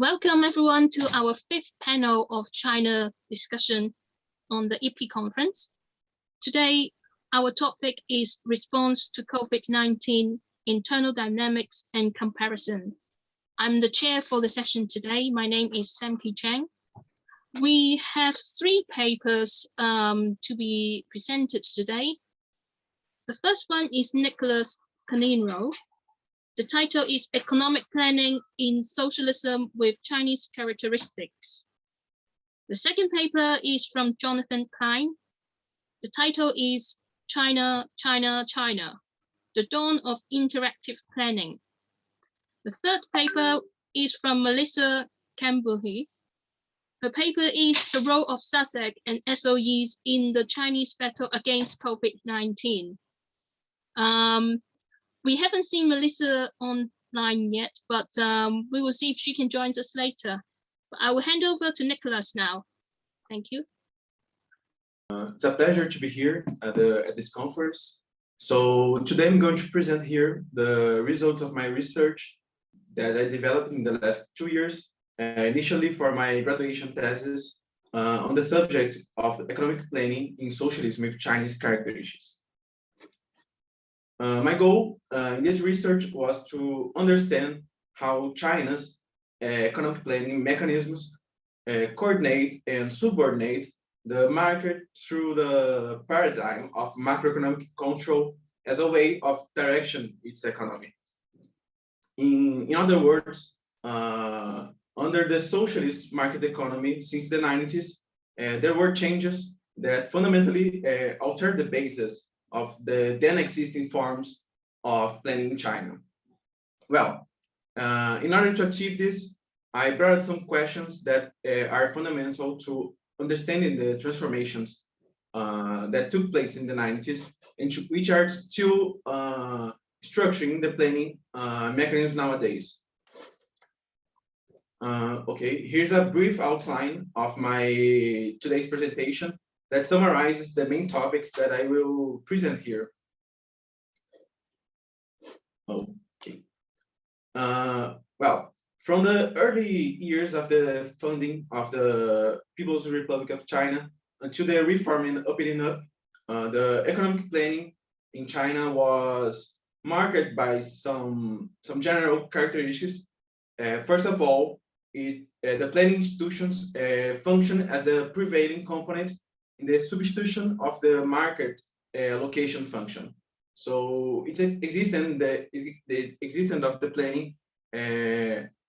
Welcome everyone to our fifth panel of China discussion on the IIPPE conference. Today, our topic is response to COVID-19, internal dynamics and comparison. I'm the chair for the session today. My name is Samki Chang. We have three papers to be presented today. The first one is Nikolas Carneiro. The title is Economic Planning in Socialism with Chinese Characteristics. The second paper is from Jonathan Clyne. The title is China, China, China, the Dawn of Interactive Planning. The third paper is from Melissa Cambuhi. Her paper is The Role of SASAC and SOEs in the Chinese Battle Against COVID-19. We haven't seen Melissa online yet, but we will see if she can join us later. But I will hand over to Nikolas now. Thank you. It's a pleasure to be here at this conference. So today I'm going to present here the results of my research that I developed in the last 2 years, initially for my graduation thesis on the subject of economic planning in socialism with Chinese characteristics. My goal in this research was to understand how China's economic planning mechanisms coordinate and subordinate the market through the paradigm of macroeconomic control as a way of direction its economy. In other words, under the socialist market economy since the 90s, there were changes that fundamentally altered the basis of the then existing forms of planning in China. Well, in order to achieve this, I brought some questions that are fundamental to understanding the transformations that took place in the 90s, and which are still structuring the planning mechanisms nowadays. Okay, here's a brief outline of my today's presentation that summarizes the main topics that I will present here. Okay. Well, from the early years of the founding of the People's Republic of China until the reform and opening up, the economic planning in China was marked by some general characteristics. First of all, the planning institutions function as the prevailing component in the substitution of the market allocation function. So its existence, the existence of the planning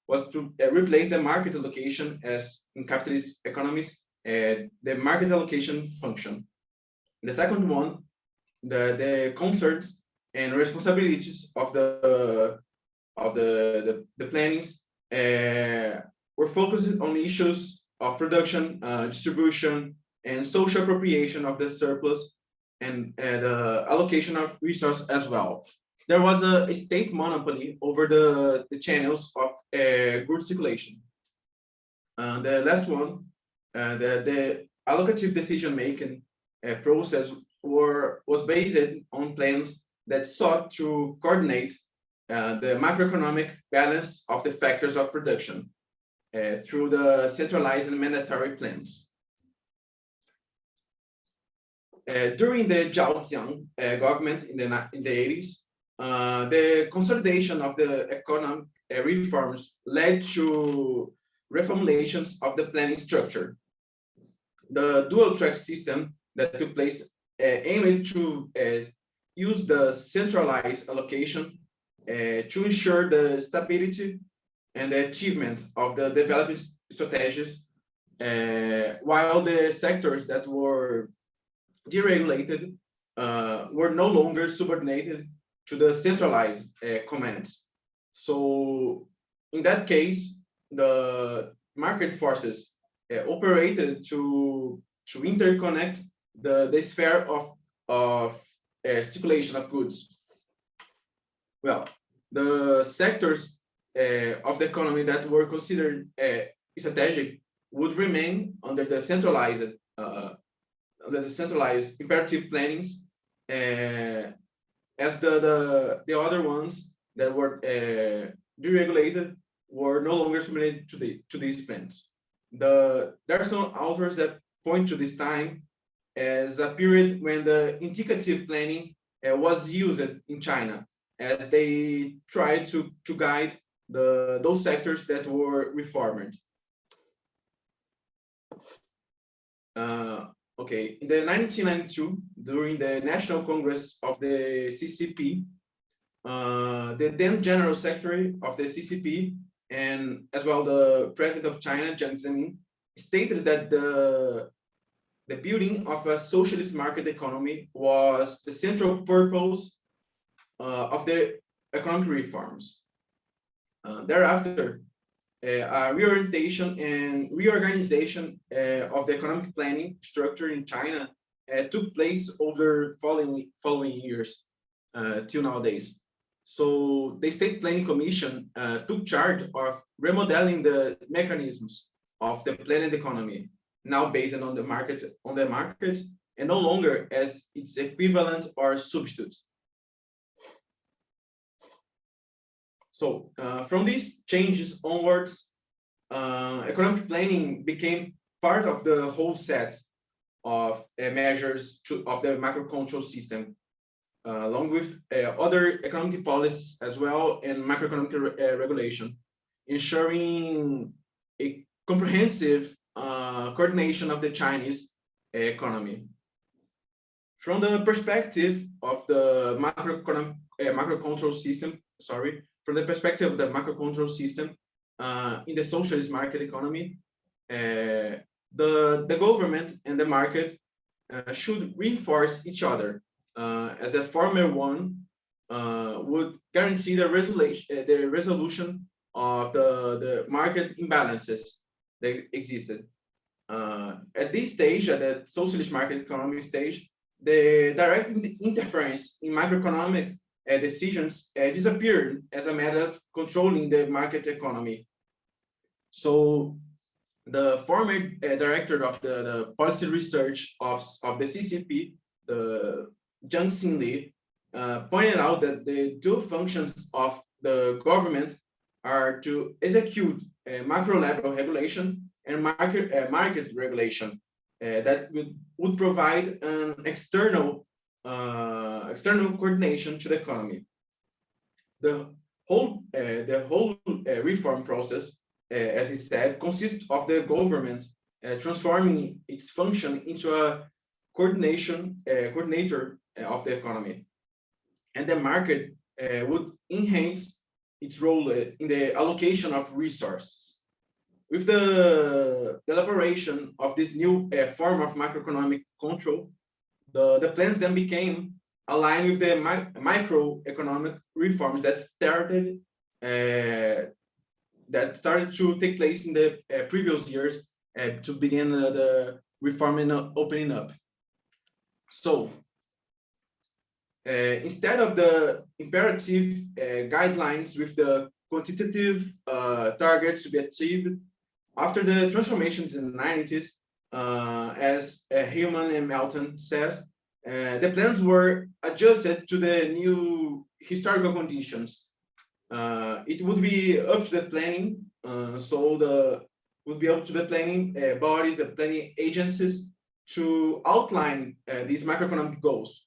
was to replace the market allocation as in capitalist economies, the market allocation function. The second one, the concerns and responsibilities of the plannings were focused on issues of production, distribution, and social appropriation of the surplus and the allocation of resources as well. There was a state monopoly over the channels of goods circulation. The last one, the allocative decision-making process was based on plans that sought to coordinate the macroeconomic balance of the factors of production through the centralized and mandatory plans. During the Zhao Jiang government in the 80s, the consolidation of the economic reforms led to reformulations of the planning structure. The dual-track system that took place aimed to use the centralized allocation to ensure the stability and the achievement of the development strategies, while the sectors that were deregulated were no longer subordinated to the centralized commands. So in that case, the market forces operated to interconnect the sphere of circulation of goods. Well, the sectors of the economy that were considered strategic would remain under the centralized imperative plannings, as the other ones that were deregulated were no longer submitted to these plans. There are some authors that point to this time as a period when the indicative planning was used in China, as they tried to guide those sectors that were reformed. Okay, in the 1992, during the National Congress of the CCP, the then General Secretary of the CCP and as well the President of China, Jiang Zemin, stated that the building of a socialist market economy was the central purpose of the economic reforms. Thereafter, a reorientation and reorganization of the economic planning structure in China took place over following years till nowadays. So the State Planning Commission took charge of remodeling the mechanisms of the planned economy, now based on the market, and no longer as its equivalent or substitute. So from these changes onwards, economic planning became part of the whole set of measures of the macro control system, along with other economic policies as well and macroeconomic regulation, ensuring a comprehensive coordination of the Chinese economy. From the perspective of the macro control system, from the perspective of the macro control system in the socialist market economy, the government and the market should reinforce each other, as a former one would guarantee the resolution of the market imbalances that existed. At this stage, at the socialist market economy stage, the direct interference in macroeconomic decisions disappeared as a matter of controlling the market economy. So the former director of the policy research of the CCP, the Jiang Xinli, pointed out that the dual functions of the government are to execute macro level regulation and market regulation that would provide an external coordination to the economy. The whole reform process, as he said, consists of the government transforming its function into a coordinator of the economy, and the market would enhance its role in the allocation of resources. With the elaboration of this new form of macroeconomic control, the plans then became aligned with the microeconomic reforms that started to take place in the previous years to begin the reform and opening up. So instead of the imperative guidelines with the quantitative targets to be achieved, after the transformations in the 90s, as Hillman and Melton says, the plans were adjusted to the new historical conditions. It would be up to the planning, bodies, the planning agencies, to outline these macroeconomic goals.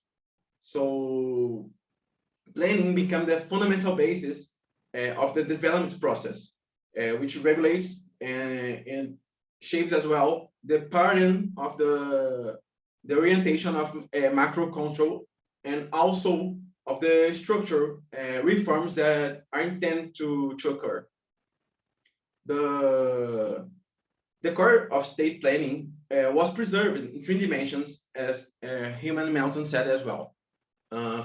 So planning became the fundamental basis of the development process, which regulates and shapes as well the pattern of the orientation of macro control, and also of the structural reforms that are intended to occur. The core of state planning was preserved in three dimensions, as Hillman and Melton said as well.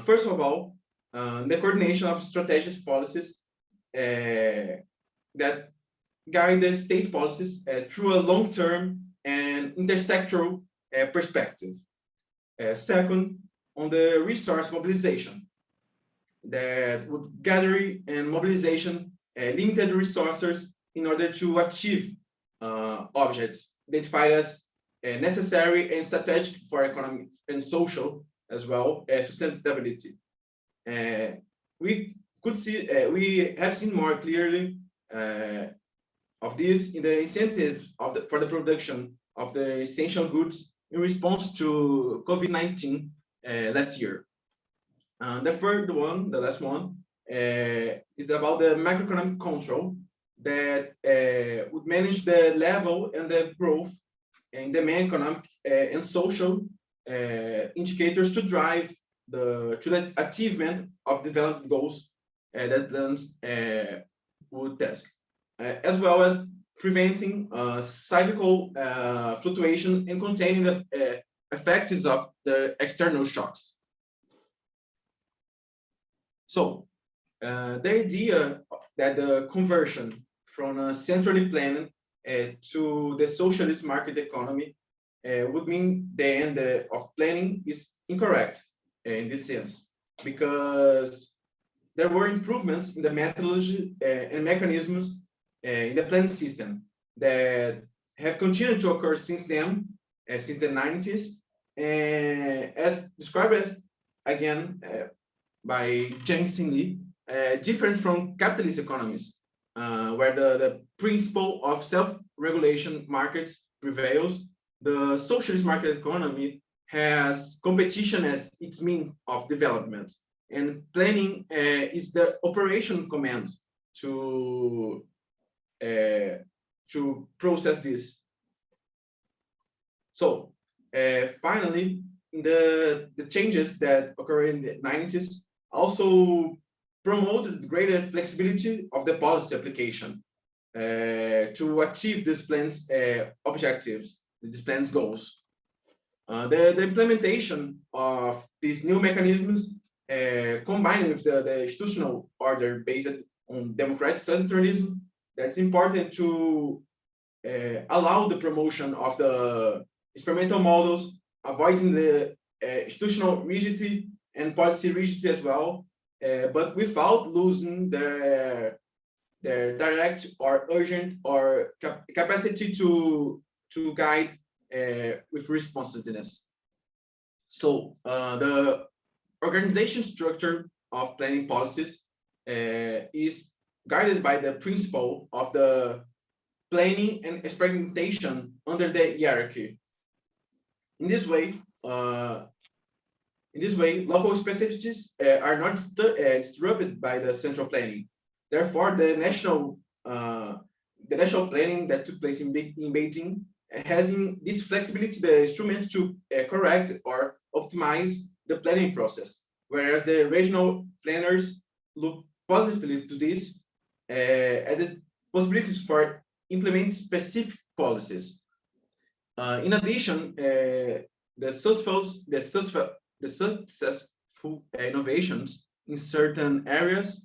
First of all, the coordination of strategic policies that guide the state policies through a long-term and intersectoral perspective. Second, on the resource mobilization, that would gather and mobilization limited resources in order to achieve objects identified as necessary and strategic for economic and social as well as sustainability. We have seen more clearly of this in the incentives for the production of the essential goods in response to COVID-19 last year. The third one, the last one, is about the macroeconomic control that would manage the level and the growth in the main economic and social indicators to drive to the achievement of development goals that plans would task, as well as preventing cyclical fluctuation and containing the effects of the external shocks. So the idea that the conversion from a centrally planned to the socialist market economy would mean the end of planning is incorrect in this sense, because there were improvements in the methodology and mechanisms in the planning system that have continued to occur since then, since the 90s, as described as, again, by Jensen Lee, different from capitalist economies, where the principle of self-regulation markets prevails. The socialist market economy has competition as its means of development, and planning is the operation command to process this. So finally, the changes that occur in the 90s also promoted greater flexibility of the policy application to achieve this plan's objectives, this plan's goals. The implementation of these new mechanisms, combined with the institutional order based on democratic centralism, that's important to allow the promotion of the experimental models, avoiding the institutional rigidity and policy rigidity as well, but without losing their direct or urgent or capacity to guide with responsiveness. So the organization structure of planning policies is guided by the principle of the planning and experimentation under the hierarchy. In this way, local specificities are not disrupted by the central planning. Therefore, the national planning that took place in Beijing has in this flexibility the instruments to correct or optimize the planning process, whereas the regional planners look positively to this as possibilities for implementing specific policies. In addition, the successful innovations in certain areas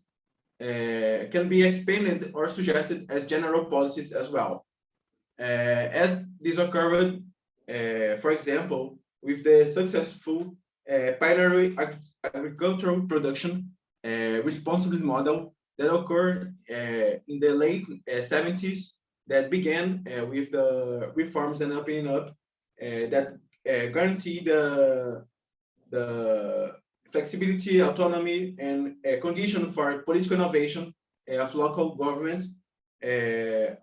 can be expanded or suggested as general policies as well. As this occurred, for example, with the successful binary agricultural production responsibility model that occurred in the late 70s, that began with the reforms and opening up that guarantee the flexibility, autonomy, and condition for political innovation of local governments,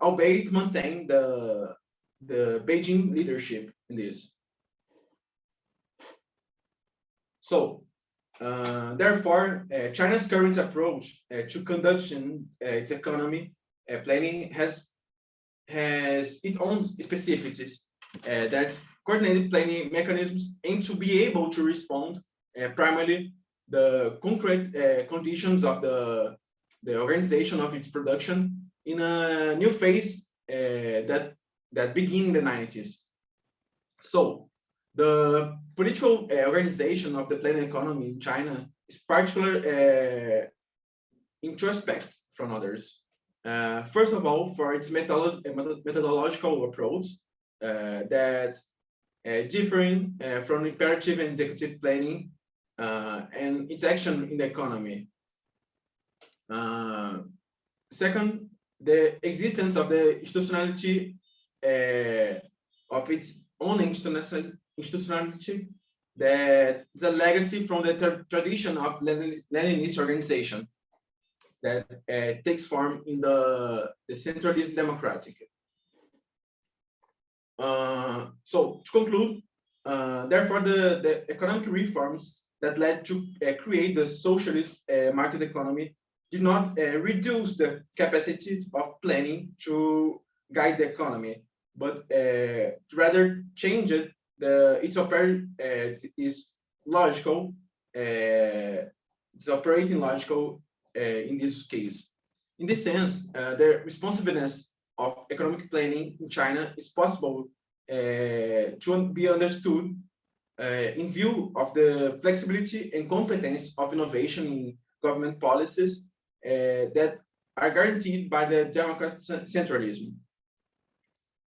albeit maintain the Beijing leadership in this. So, therefore, China's current approach to conducting its economy planning has its own specificities that coordinated planning mechanisms aim to be able to respond primarily the concrete conditions of the organization of its production in a new phase that began in the 90s. So the political organization of the planning economy in China is particularly in two aspects from others. First of all, for its methodological approach that differing from imperative and indicative planning and its action in the economy. Second, the existence of the institutionality of its own institutionality that is a legacy from the tradition of Leninist organization. that takes form in the centralist democratic. So to conclude, therefore, the economic reforms that led to create the socialist market economy did not reduce the capacity of planning to guide the economy, but rather changed its logical, its operating logical in this case. In this sense, the responsiveness of economic planning in China is possible to be understood in view of the flexibility and competence of innovation in government policies that are guaranteed by the democratic centralism.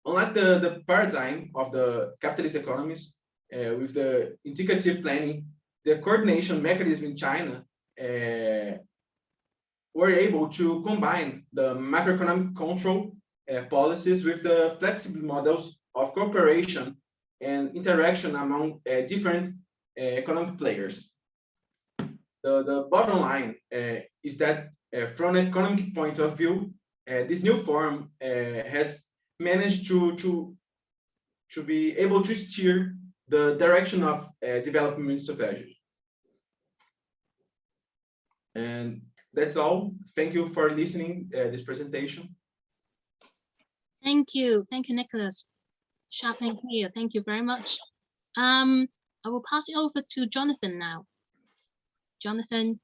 Unlike the paradigm of the capitalist economies with the indicative planning, the coordination mechanism in China were able to combine the macroeconomic control policies with the flexible models of cooperation and interaction among different economic players. The bottom line is that from an economic point of view, this new form has managed to be able to steer the direction of development strategy. And that's all. Thank you for listening this presentation. Thank you, Nikolas. Sharpening here. Thank you very much. I will pass it over to Jonathan now. Jonathan.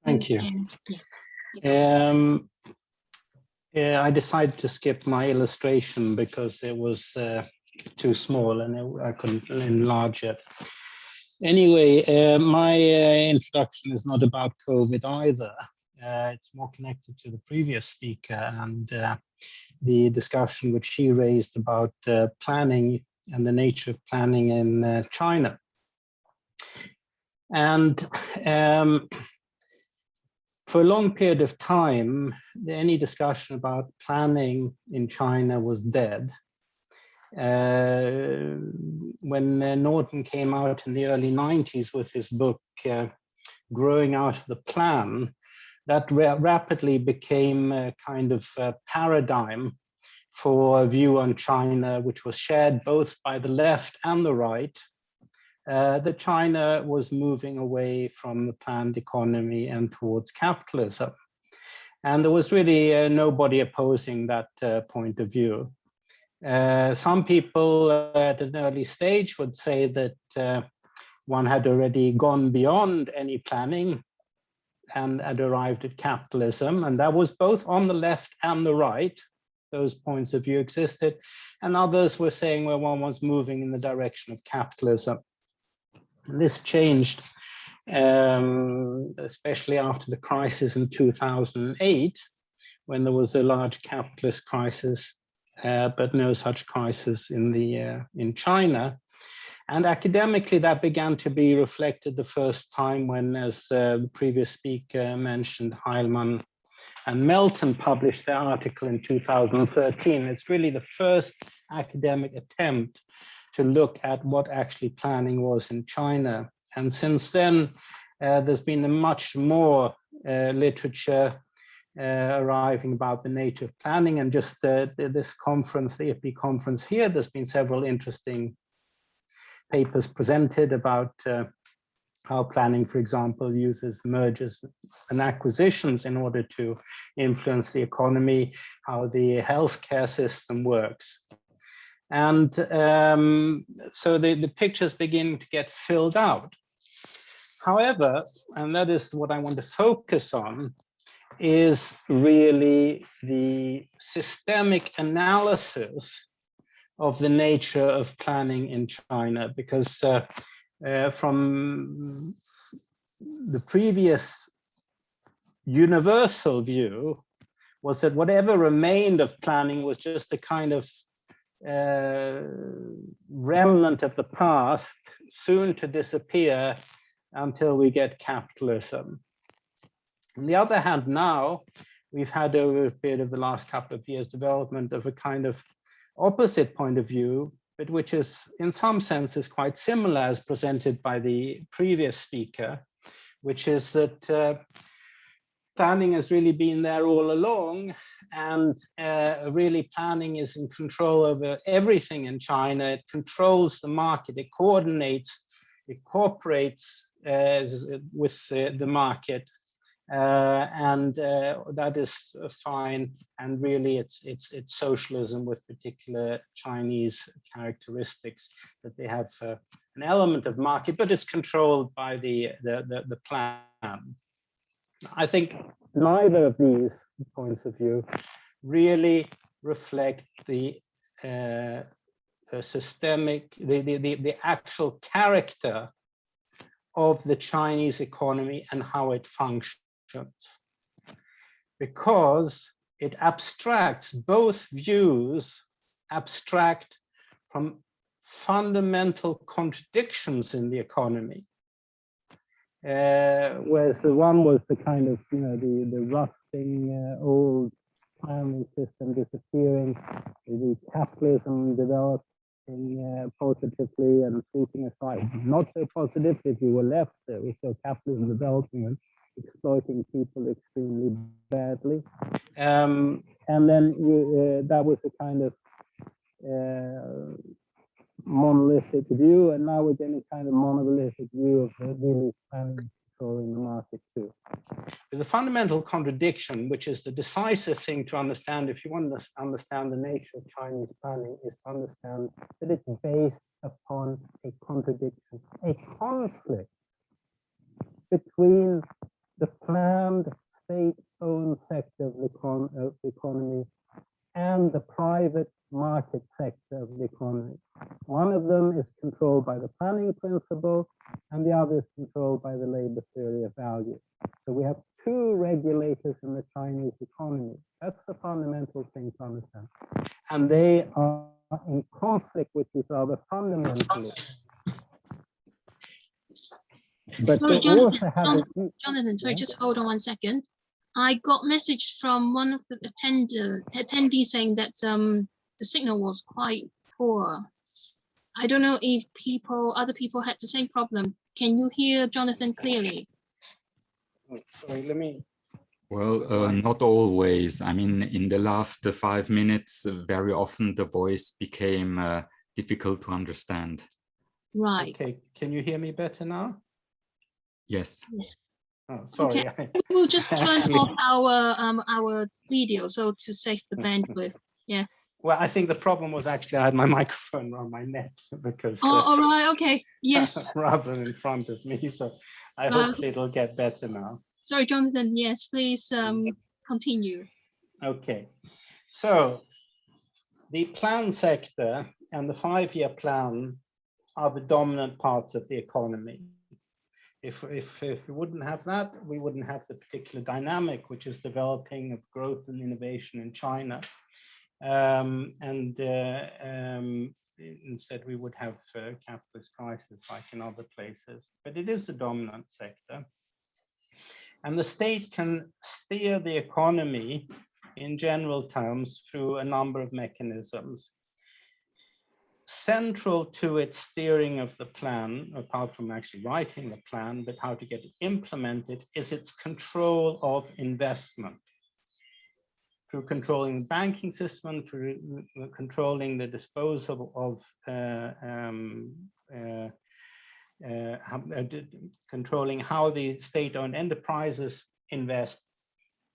Thank you. Yeah, I decided to skip my illustration because it was too small and I couldn't enlarge it. Anyway, my introduction is not about COVID either. It's more connected to the previous speaker and the discussion which she raised about planning and the nature of planning in China. And for a long period of time, any discussion about planning in China was dead. When Norton came out in the early 90s with his book, Growing Out of the Plan, that rapidly became a kind of paradigm for a view on China, which was shared both by the left and the right, that China was moving away from the planned economy and towards capitalism. And there was really nobody opposing that point of view. Some people at an early stage would say that one had already gone beyond any planning and had arrived at capitalism, and that was both on the left and the right. Those points of view existed, and others were saying, well, one was moving in the direction of capitalism. And this changed, especially after the crisis in 2008, when there was a large capitalist crisis, but no such crisis in China. And academically, that began to be reflected the first time when, as the previous speaker mentioned, Heilmann and Melton published their article in 2013. It's really the first academic attempt to look at what actually planning was in China. And since then, there's been a much more literature arriving about the nature of planning. And just this conference, the IIPPE conference here, there's been several interesting papers presented about how planning, for example, uses mergers and acquisitions in order to influence the economy, how the healthcare system works. And so the pictures begin to get filled out. However, and that is what I want to focus on, is really the systemic analysis of the nature of planning in China, because from the previous universal view was that whatever remained of planning was just a kind of remnant of the past, soon to disappear until we get capitalism. On the other hand, now we've had over a period of the last couple of years development of a kind of opposite point of view, but which is in some senses quite similar as presented by the previous speaker, which is that planning has really been there all along, and really planning is in control over everything in China. It controls the market, it coordinates, it cooperates with the market, and that is fine. And really, it's socialism with particular Chinese characteristics, that they have an element of market, but it's controlled by the plan. I think neither of these points of view really reflect the systemic, the actual character of the Chinese economy and how it functions, because it abstracts, both views abstract from fundamental contradictions in the economy. Whereas the one was the kind of, the rusting old planning system disappearing, the capitalism developing positively and sweeping aside. Not so positive if you were left there, so capitalism developing and exploiting people extremely badly. And then that was a kind of monolithic view, and now we're getting a kind of monolithic view of really planning controlling the market too. The fundamental contradiction, which is the decisive thing to understand if you want to understand the nature of Chinese planning, is to understand that it's based upon a contradiction, a conflict between the planned state-owned sector of the economy and the private market sector of the economy. One of them is controlled by the planning principle, and the other is controlled by the labor theory of value. So we have two regulators in the Chinese economy. That's the fundamental thing to understand. And they are in conflict with each other fundamentally. But sorry, they also have Jonathan, sorry, just hold on 1 second. I got message from one of the attendees saying that the signal was quite poor. I don't know if other people had the same problem. Can you hear Jonathan clearly? Oh, sorry, let me. Well, not always. I mean, in the last 5 minutes, very often the voice became difficult to understand. Right. Okay, can you hear me better now? Yes. Yes. Oh, sorry. Okay. We'll just turn off our video so to save the bandwidth. Yeah. Well, I think the problem was actually I had my microphone on my neck because all right, okay. Yes. rather than in front of me. So I hope it'll get better now. Sorry, Jonathan. Yes, please continue. Okay. So the plan sector and the 5-year plan are the dominant parts of the economy. If we wouldn't have that, we wouldn't have the particular dynamic which is developing of growth and innovation in China. Instead, we would have capitalist crisis like in other places. But it is the dominant sector. And the state can steer the economy in general terms through a number of mechanisms. Central to its steering of the plan, apart from actually writing the plan, but how to get it implemented, is its control of investment. Through controlling the banking system, through controlling the disposal of controlling how the state-owned enterprises invest,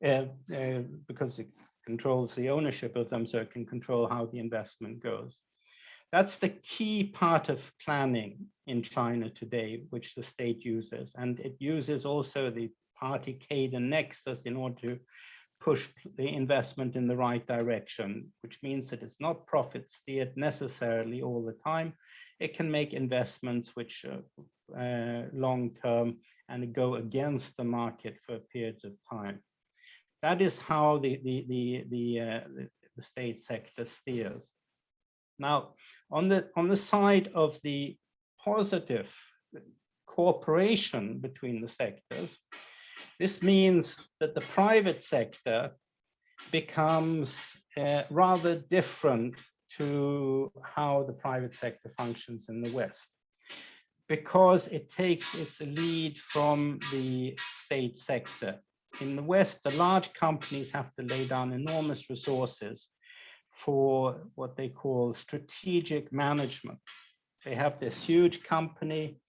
because it controls the ownership of them, so it can control how the investment goes. That's the key part of planning in China today, which the state uses. And it uses also the party-cadre nexus in order to push the investment in the right direction, which means that it's not profit steered necessarily all the time. It can make investments which are long-term and go against the market for periods of time. That is how the state sector steers. Now, on the side of the positive cooperation between the sectors, this means that the private sector becomes rather different to how the private sector functions in the West, because it takes its lead from the state sector. in the West, the large companies have to lay down enormous resources for what they call strategic management. They have this huge company,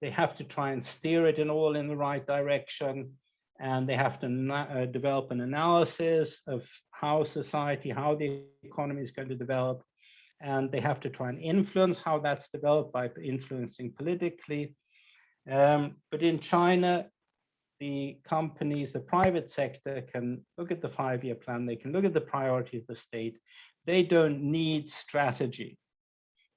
they have to try and steer it in the right direction, and they have to develop an analysis of how society, how the economy is going to develop, and they have to try and influence how that's developed by influencing politically. But in China, the companies, the private sector can look at the 5-year plan, they can look at the priorities of the state, they don't need strategy.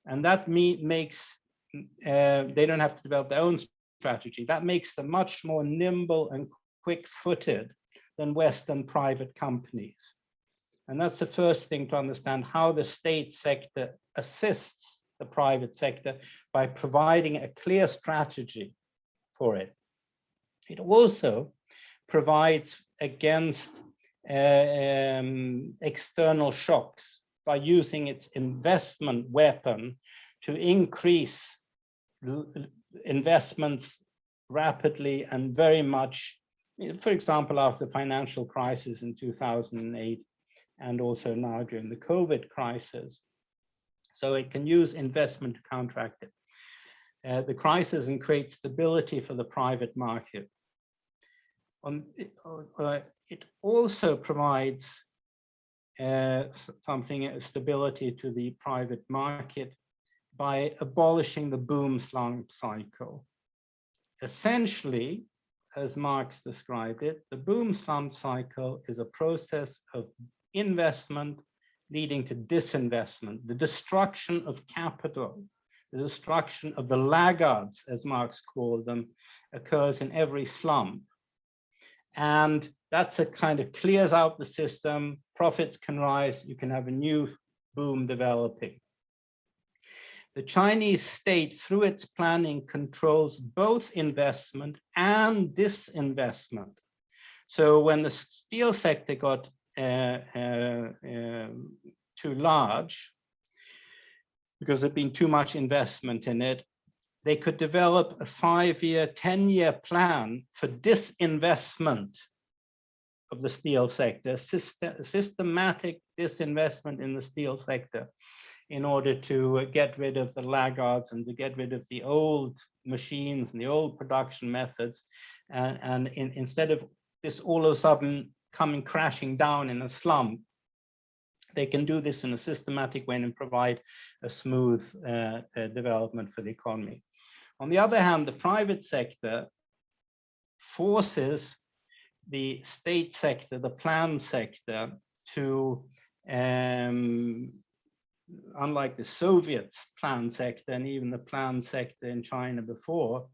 And that makes, they don't have to develop their own strategy. That makes them much more nimble and quick-footed than Western private companies. And that's the first thing to understand, how the state sector assists the private sector by providing a clear strategy for it. It also provides against external shocks by using its investment weapon to increase investments rapidly and very much, for example, after the financial crisis in 2008, and also now during the COVID crisis. So it can use investment to counteract it. The crisis and create stability for the private market. It also provides stability to the private market by abolishing the boom slump cycle. Essentially, as Marx described it, the boom slump cycle is a process of investment leading to disinvestment, the destruction of capital, the destruction of the laggards, as Marx called them, occurs in every slump. And that's a kind of clears out the system, profits can rise, you can have a new boom developing. The Chinese state, through its planning, controls both investment and disinvestment. So when the steel sector got too large, because there'd been too much investment in it, they could develop a 5-year, 10-year plan for disinvestment of the steel sector, systematic disinvestment in the steel sector, in order to get rid of the laggards and to get rid of the old machines and the old production methods. And instead of this all of a sudden coming crashing down in a slump, they can do this in a systematic way and provide a smooth development for the economy. On the other hand, the private sector forces the state sector, the planned sector, to, unlike the Soviets' planned sector and even the planned sector in China before,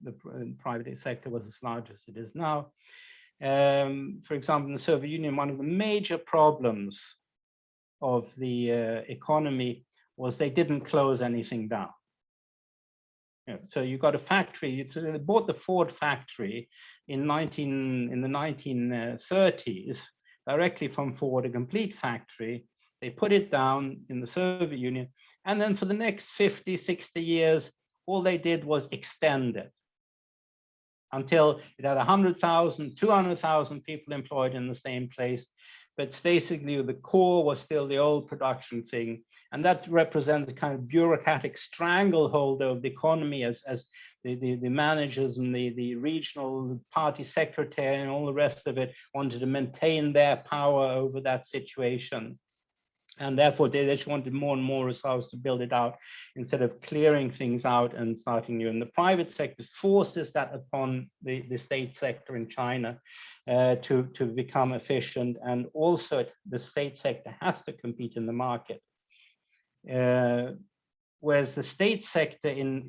the private sector was as large as it is now. For example, in the Soviet Union, one of the major problems of the economy was they didn't close anything down. So you got a factory, so they bought the Ford factory in the 1930s, directly from Ford, a complete factory. They put it down in the Soviet Union. And then for the next 50, 60 years, all they did was extend it until it had 100,000, 200,000 people employed in the same place. But basically the core was still the old production thing. And that represents the kind of bureaucratic stranglehold of the economy as the managers and the regional party secretary and all the rest of it wanted to maintain their power over that situation. And therefore they just wanted more and more resources to build it out instead of clearing things out and starting new. And the private sector forces that upon the state sector in China to become efficient. And also the state sector has to compete in the market. Whereas the state sector in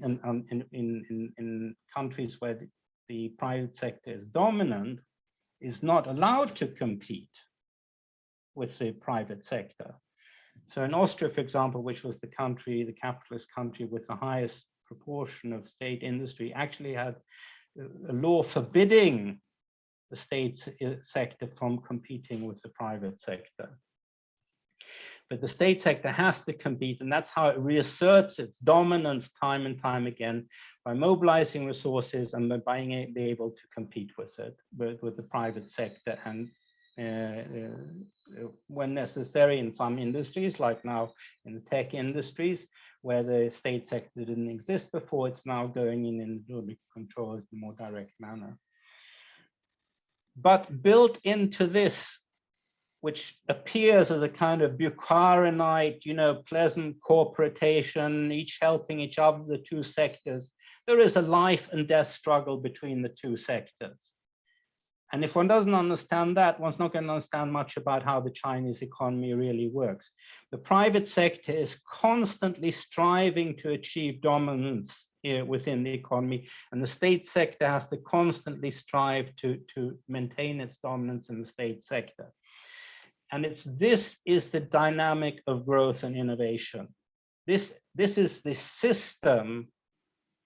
countries where the private sector is dominant is not allowed to compete with the private sector. So in Austria, for example, which was the country, the capitalist country with the highest proportion of state industry, actually had a law forbidding the state sector from competing with the private sector. But the state sector has to compete, and that's how it reasserts its dominance time and time again, by mobilizing resources and by being able to compete with it, with the private sector, and when necessary in some industries, like now in the tech industries, where the state sector didn't exist before, it's now going in a little bit controlled in a more direct manner. But built into this, which appears as a kind of Bucharinite, pleasant corporatation, each helping each other, the two sectors, there is a life and death struggle between the two sectors. And if one doesn't understand that, one's not going to understand much about how the Chinese economy really works. The private sector is constantly striving to achieve dominance within the economy, and the state sector has to constantly strive to maintain its dominance in the state sector. And this is the dynamic of growth and innovation. This is the system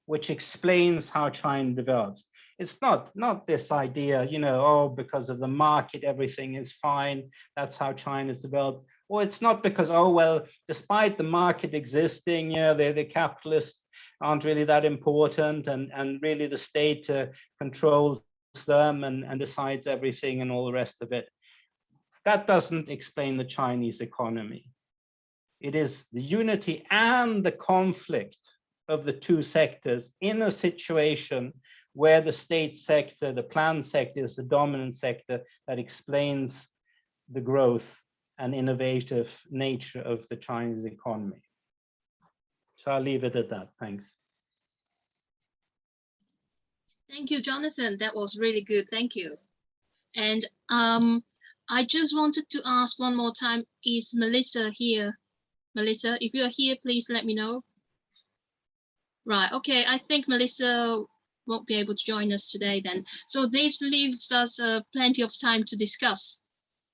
which explains how China develops. It's not this idea, oh, because of the market, everything is fine. That's how China's developed. Or it's not because, oh, well, despite the market existing, the capitalists aren't really that important, and really the state controls them and decides everything and all the rest of it. That doesn't explain the Chinese economy. It is the unity and the conflict of the two sectors in a situation where the state sector, the planned sector, is the dominant sector that explains the growth and innovative nature of the Chinese economy. So I'll leave it at that. Thanks. Thank you, Jonathan. That was really good. Thank you. And I just wanted to ask one more time, is Melissa here? Melissa, if you're here, please let me know. Right, okay, I think Melissa won't be able to join us today then. So this leaves us plenty of time to discuss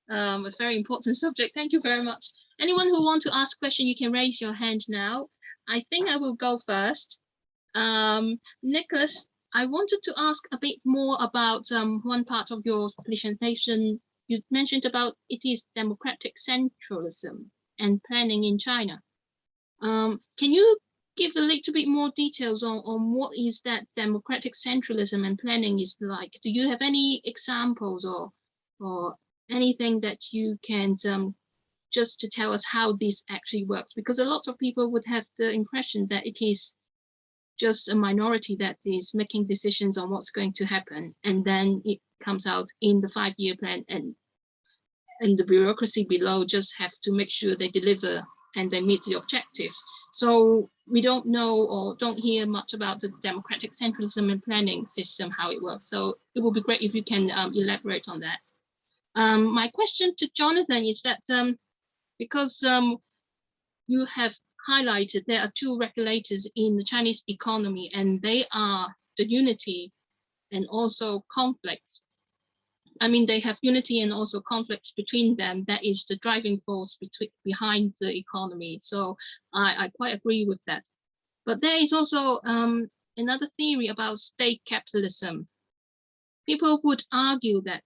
a very important subject. Thank you very much. Anyone who wants to ask a question, you can raise your hand now. I think I will go first. Nikolas, I wanted to ask a bit more about one part of your presentation. You mentioned about it is democratic centralism and planning in China. Can you give a little bit more details on what is that democratic centralism and planning is like? Do you have any examples or anything that you can just to tell us how this actually works? Because a lot of people would have the impression that it is just a minority that is making decisions on what's going to happen, and then it comes out in the 5-year plan, and the bureaucracy below just have to make sure they deliver and they meet the objectives. So we don't know or don't hear much about the democratic centralism and planning system, how it works. So it would be great if you can elaborate on that. My question to Jonathan is that because you have highlighted there are two regulators in the Chinese economy, and they are the unity and also conflicts. I mean, they have unity and also conflicts between them. That is the driving force behind the economy. So I quite agree with that. But there is also another theory about state capitalism. People would argue that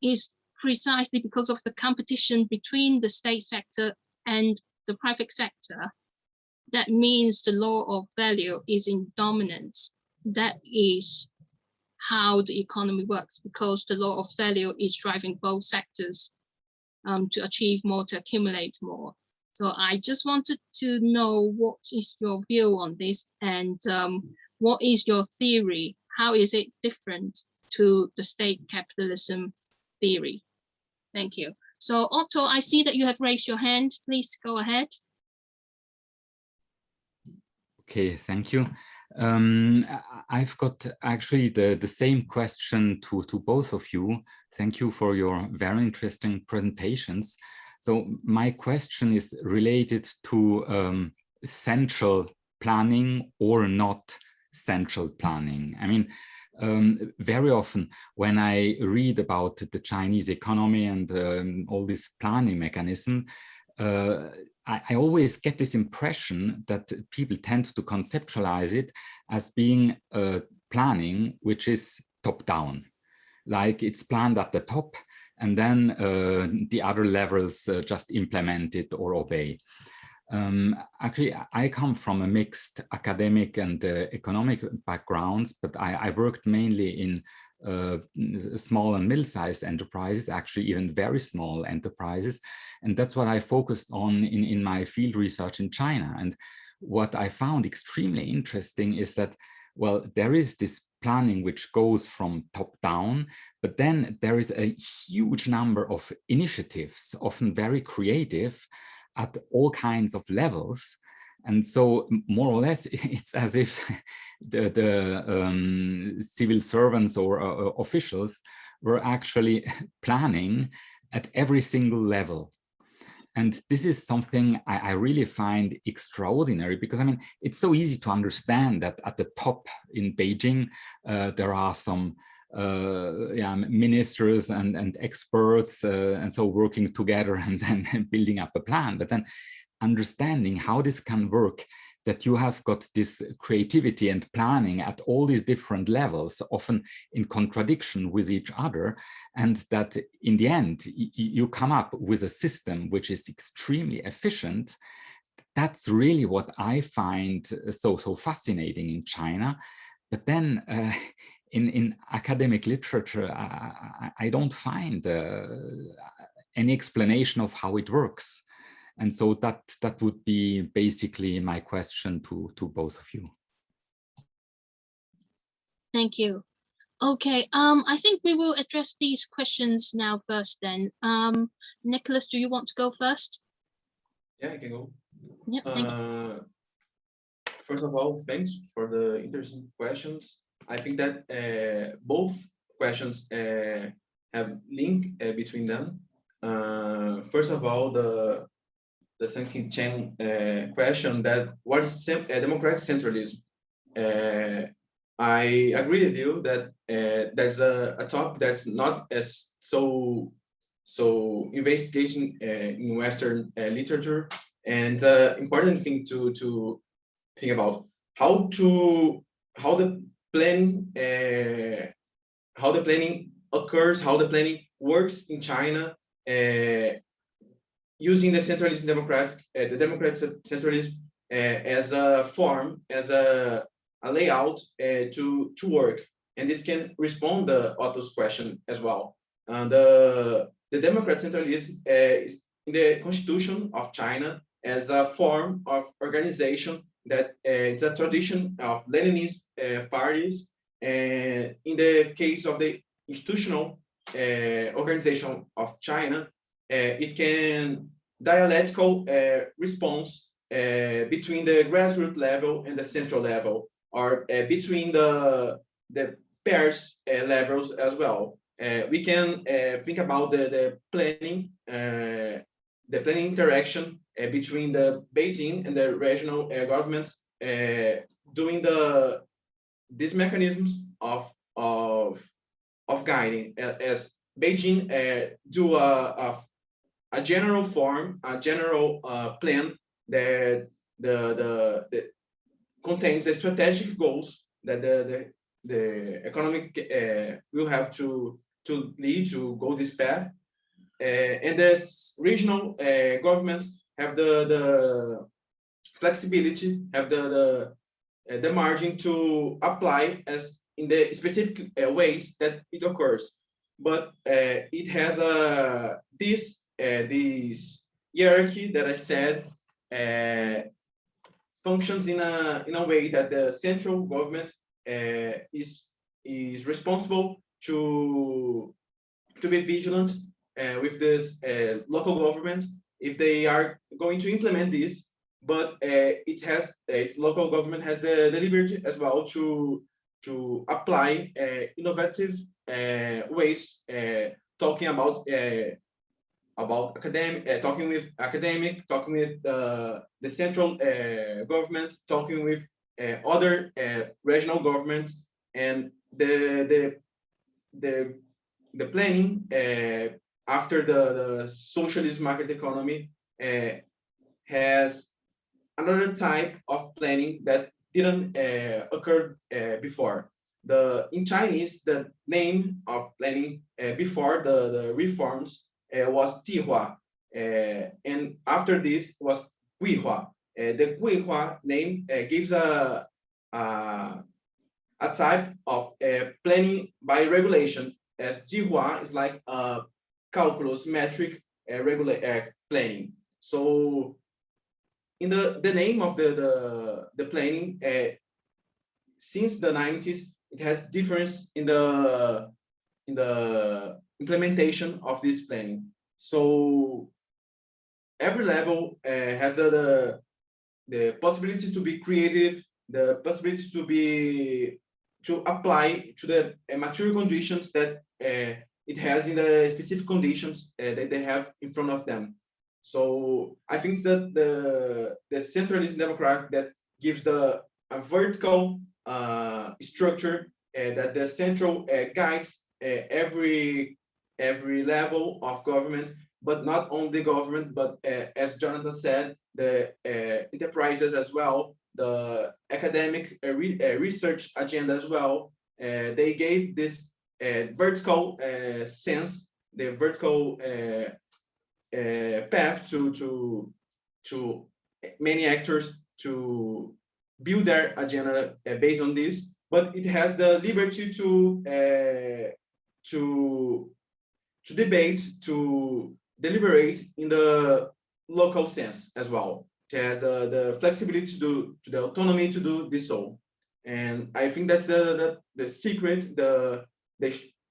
is precisely because of the competition between the state sector and the private sector. That means the law of value is in dominance. That is how the economy works, because the law of value is driving both sectors to achieve more, to accumulate more. So I just wanted to know what is your view on this, and what is your theory? How is it different to the state capitalism theory? Thank you. So Otto, I see that you have raised your hand. Please go ahead. Okay, thank you. I've got actually the same question to both of you. Thank you for your very interesting presentations. So my question is related to central planning or not central planning. I mean, very often when I read about the Chinese economy and all this planning mechanism, I always get this impression that people tend to conceptualize it as being planning which is top down, like it's planned at the top and then the other levels just implement it or obey. Actually, I come from a mixed academic and economic backgrounds, but I worked mainly in small and middle-sized enterprises, actually even very small enterprises. And that's what I focused on in my field research in China. And what I found extremely interesting is that, well, there is this planning which goes from top down, but then there is a huge number of initiatives, often very creative, at all kinds of levels. And so more or less, it's as if the civil servants or officials were actually planning at every single level. And this is something I really find extraordinary, because I mean, it's so easy to understand that at the top in Beijing, there are some ministers and experts, and so working together and then building up a plan. But then understanding how this can work, that you have got this creativity and planning at all these different levels, often in contradiction with each other, and that in the end, you come up with a system which is extremely efficient. That's really what I find so fascinating in China. But then in academic literature, I don't find any explanation of how it works. And so that would be basically my question to both of you. Thank you. Okay, I think we will address these questions now first then. Nikolas, do you want to go first? Yeah, I can go. Yeah, thank you. First of all, thanks for the interesting questions. I think that both questions have link between them. First of all, the Sankin Chen question that what's democratic centralism? I agree with you that there's a topic that's not as so investigation in Western literature, and important thing to think about how the planning occurs, how the planning works in China. Using the centralism the democratic centralism as a form, as a layout to work, and this can respond to Otto's question as well. The democratic centralism is in the Constitution of China as a form of organization that it's a tradition of Leninist parties, and in the case of the institutional organization of China, it can dialectical response between the grassroots level and the central level, or between the pairs levels as well. We can think about the planning interaction between the Beijing and the regional governments, doing these mechanisms of guiding, as Beijing do a general form, a general plan that contains the strategic goals that the economic will have to lead to go this path, and the regional governments have the flexibility, have the margin to apply as in the specific ways that it occurs. But it has this hierarchy that I said functions in a way that the central government is responsible to be vigilant with this local government if they are going to implement this. But local government has the liberty as well to apply innovative ways, talking about academic, talking with academic, talking with the central government, talking with other regional governments, and the planning after the socialist market economy has another type of planning that didn't occur before. in Chinese, the name of planning before the reforms was Tihua, and after this was Guihua. The Guihua name gives a type of planning by regulation, as Jihua is like a calculus metric planning. So in the name of the planning, since the 90s, it has difference in the implementation of this planning. So every level has the possibility to be creative, the possibility to apply to the material conditions that it has in the specific conditions that they have in front of them. So I think that the centralism democratic that gives a vertical structure that the central guides every level of government, but not only government, but as Jonathan said, the enterprises as well, the academic research agenda as well. They gave this vertical sense, the vertical path to many actors to build their agenda based on this, but it has the liberty to debate, to deliberate in the local sense as well. It has the flexibility to the autonomy to do this all. And I think that's the secret, the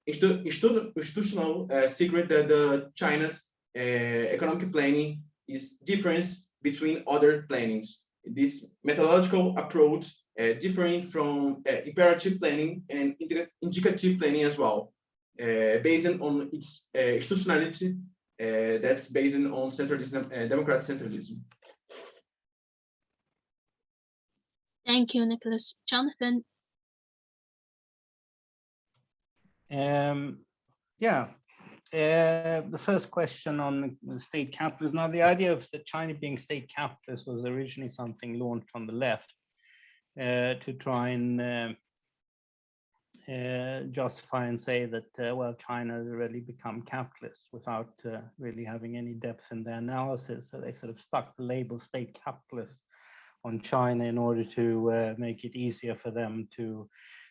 institutional secret that the China's economic planning is different between other plannings. This methodological approach differing from imperative planning and indicative planning as well, based on its institutionality that's based on centralism, democratic centralism. Thank you, Nikolas. Jonathan? The first question on the state capitalism. Now, the idea of China being state capitalist was originally something launched on the left to try and justify and say that, well, China has really become capitalist without really having any depth in their analysis. So they sort of stuck the label state capitalist on China in order to make it easier for them to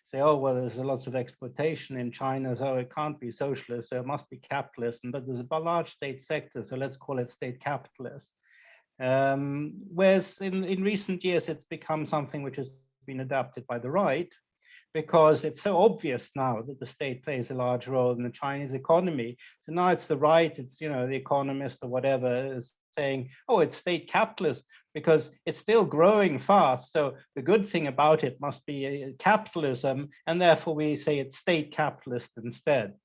say, oh, well, there's lots of exploitation in China, so it can't be socialist, so it must be capitalist. But there's a large state sector, so let's call it state capitalist. Whereas in recent years, it's become something which has been adapted by the right, because it's so obvious now that the state plays a large role in the Chinese economy. So now it's the right, it's, you know, the Economist or whatever is saying, oh, it's state capitalist because it's still growing fast. So the good thing about it must be capitalism, and therefore we say it's state capitalist instead.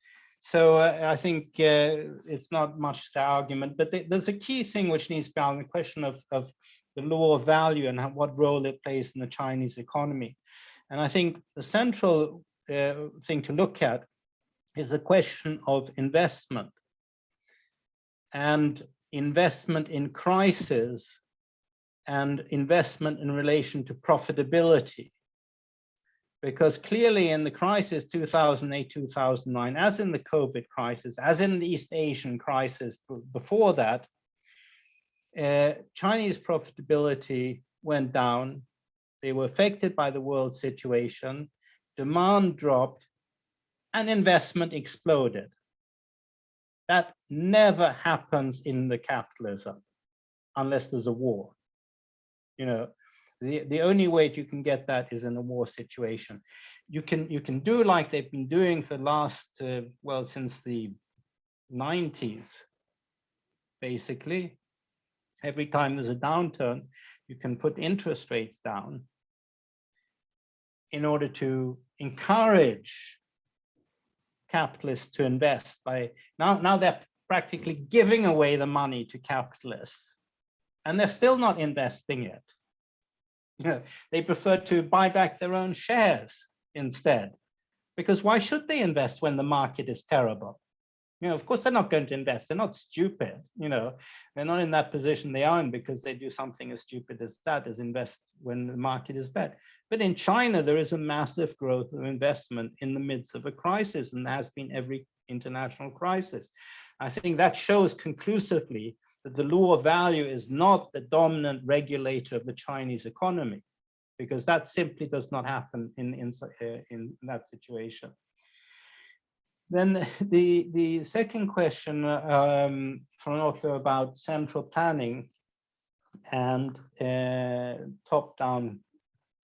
So I think it's not much the argument, but there's a key thing which needs to be on the question of the law of value and what role it plays in the Chinese economy. And I think the central thing to look at is the question of investment, and investment in crisis and investment in relation to profitability. Because clearly in the crisis 2008, 2009, as in the COVID crisis, as in the East Asian crisis before that, Chinese profitability went down. They were affected by the world situation, demand dropped, and investment exploded. That never happens in the capitalism unless there's a war. You know, the only way you can get that is in a war situation. You can do like they've been doing for the last, well, since the 90s, basically. Every time there's a downturn, you can put interest rates down in order to encourage capitalists to invest. By now they're practically giving away the money to capitalists, and they're still not investing it. You know, they prefer to buy back their own shares instead, because why should they invest when the market is terrible? You know, of course, they're not going to invest. They're not stupid. You know, they're not in that position they are in because they do something as stupid as that, as invest when the market is bad. But in China, there is a massive growth of investment in the midst of a crisis, and there has been every international crisis. I think that shows conclusively that the law of value is not the dominant regulator of the Chinese economy, because that simply does not happen in that situation. Then the second question from Otto about central planning and top-down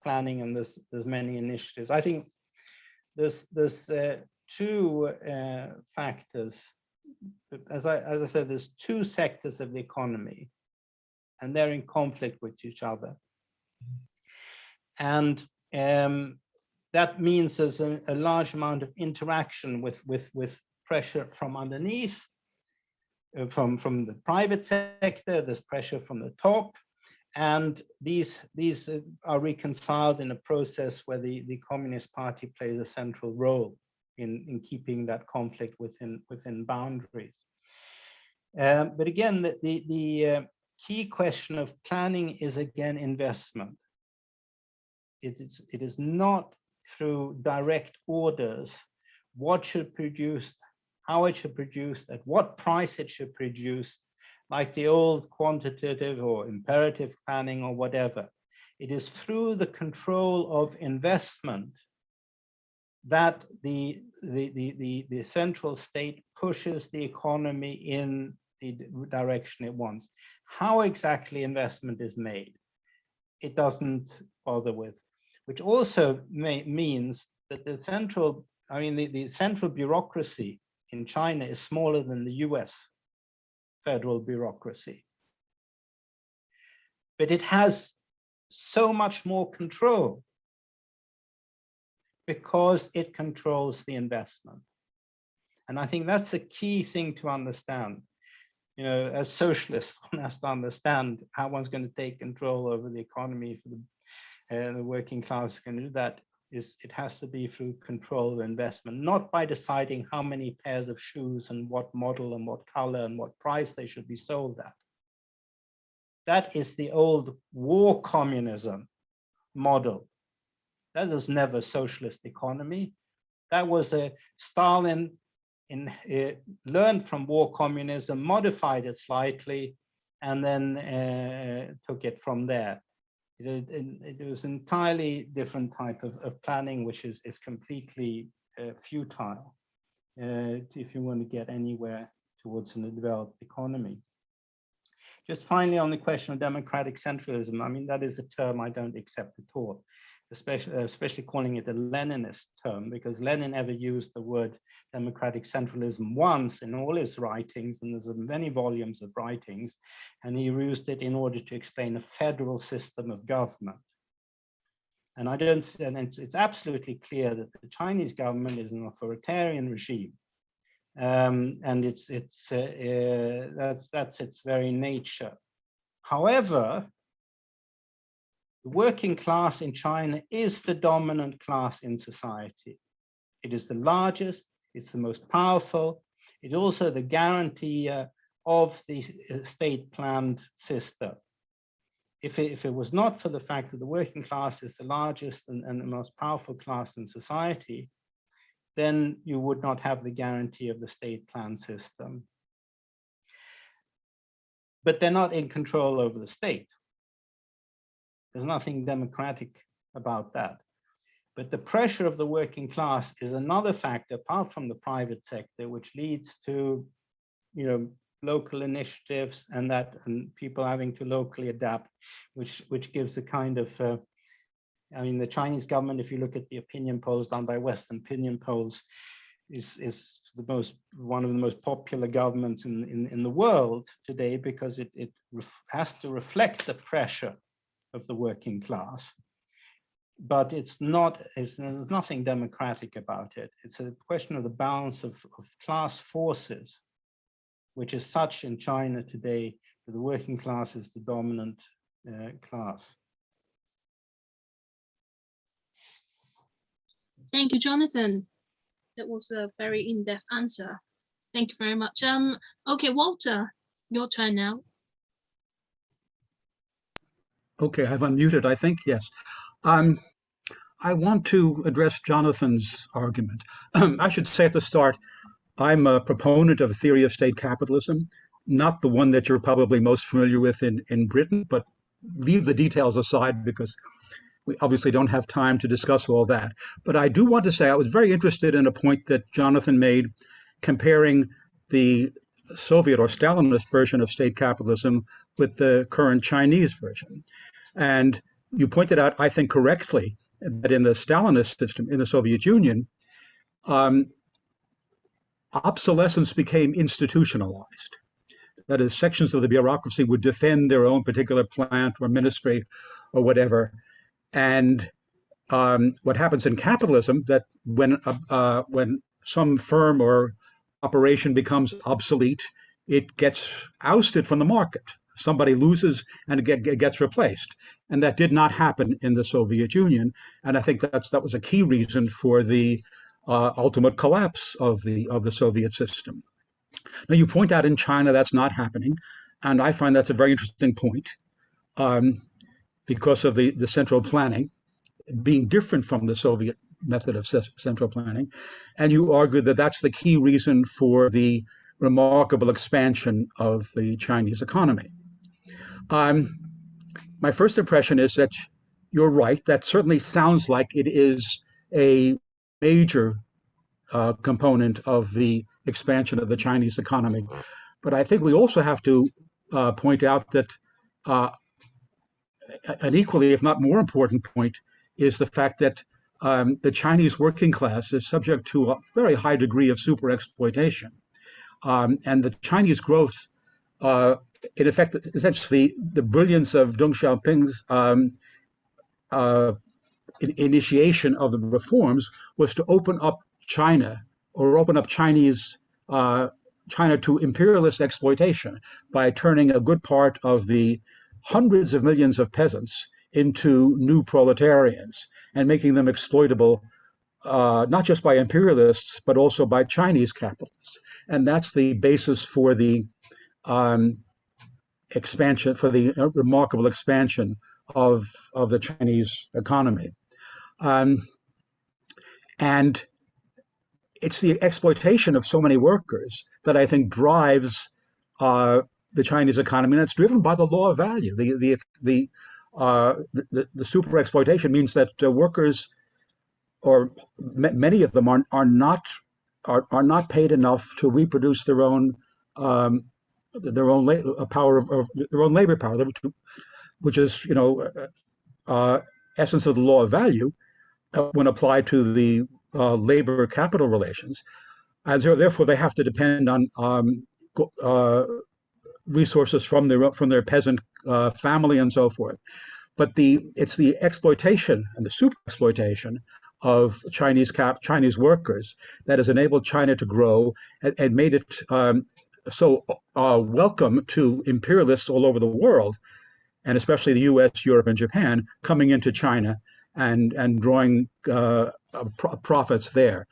planning, and there's many initiatives. I think there's two factors. As I said, there's two sectors of the economy, and they're in conflict with each other. And that means there's a large amount of interaction with pressure from underneath, from the private sector. There's pressure from the top, and these are reconciled in a process where the Communist Party plays a central role in keeping that conflict within boundaries. But again, the key question of planning is again investment. It is not through direct orders what should produce, how it should produce, at what price it should produce, like the old quantitative or imperative planning or whatever. It is through the control of investment that the central state pushes the economy in the direction it wants. How exactly investment is made, it doesn't bother with. Which also means that the central bureaucracy in China is smaller than the US federal bureaucracy. But it has so much more control because it controls the investment. And I think that's a key thing to understand. You know, as socialists, one has to understand how one's going to take control over the economy for the working class can do that. It has to be through control of investment, not by deciding how many pairs of shoes and what model and what color and what price they should be sold at. That is the old war communism model. That was never a socialist economy. That was a Stalin learned from war communism, modified it slightly, and then took it from there. It was an entirely different type of planning, which is completely futile if you want to get anywhere towards a developed economy. Just finally, on the question of democratic centralism, I mean, that is a term I don't accept at all, especially calling it a Leninist term, because Lenin ever used the word democratic centralism once in all his writings, and there's many volumes of writings, and he used it in order to explain a federal system of government. And it's absolutely clear that the Chinese government is an authoritarian regime, and that's its very nature. However, the working class in China is the dominant class in society. It is the largest, it's the most powerful. It's also the guarantee of the state-planned system. If it was not for the fact that the working class is the largest and the most powerful class in society, then you would not have the guarantee of the state-planned system. But they're not in control over the state. There's nothing democratic about that. But the pressure of the working class is another factor, apart from the private sector, which leads to, you know, local initiatives and people having to locally adapt, which gives a kind of, I mean, the Chinese government, if you look at the opinion polls done by Western opinion polls, is one of the most popular governments in the world today, because it has to reflect the pressure of the working class. But there's nothing democratic about it. It's a question of the balance of class forces, which is such in China today that the working class is the dominant class. Thank you, Jonathan. That was a very in-depth answer. Thank you very much. Okay, Walter, your turn now. Okay, I've unmuted, I think, yes. I want to address Jonathan's argument. I should say at the start, I'm a proponent of a theory of state capitalism, not the one that you're probably most familiar with in Britain, but leave the details aside because we obviously don't have time to discuss all that. But I do want to say I was very interested in a point that Jonathan made comparing the Soviet or Stalinist version of state capitalism with the current Chinese version. And you pointed out, I think correctly, that in the Stalinist system, in the Soviet Union, obsolescence became institutionalized. That is, sections of the bureaucracy would defend their own particular plant or ministry or whatever. And what happens in capitalism, that when some firm or operation becomes obsolete, it gets ousted from the market. Somebody loses and it gets replaced. And that did not happen in the Soviet Union. And I think that was a key reason for the ultimate collapse of the Soviet system. Now, you point out in China that's not happening. And I find that's a very interesting point because of the central planning being different from the Soviet method of central planning. And you argue that that's the key reason for the remarkable expansion of the Chinese economy. My first impression is that you're right. That certainly sounds like it is a major component of the expansion of the Chinese economy. But I think we also have to point out that an equally, if not more important point, is the fact that the Chinese working class is subject to a very high degree of super exploitation. And the Chinese growth, in effect, essentially the brilliance of Deng Xiaoping's initiation of the reforms was to open up China, or open up China to imperialist exploitation by turning a good part of the hundreds of millions of peasants into new proletarians and making them exploitable, not just by imperialists, but also by Chinese capitalists. And that's the basis for the expansion, for the remarkable expansion of the Chinese economy. And it's the exploitation of so many workers that I think drives the Chinese economy. And it's driven by the law of value. The super exploitation means that workers, or many of them, are not paid enough to reproduce their own labor power, which is essence of the law of value when applied to the labor capital relations. And so therefore they have to depend on resources from their peasant family and so forth. But it's the exploitation and the super exploitation of Chinese workers that has enabled China to grow and made it so welcome to imperialists all over the world, and especially the US, Europe, and Japan, coming into China and drawing profits there.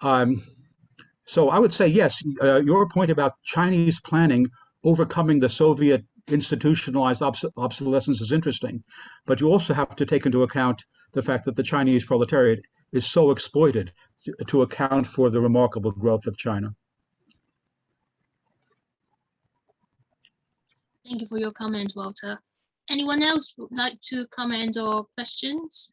So I would say, yes, your point about Chinese planning overcoming the Soviet institutionalized obsolescence is interesting, but you also have to take into account the fact that the Chinese proletariat is so exploited to account for the remarkable growth of China. Thank you for your comment, Walter. Anyone else would like to comment or questions?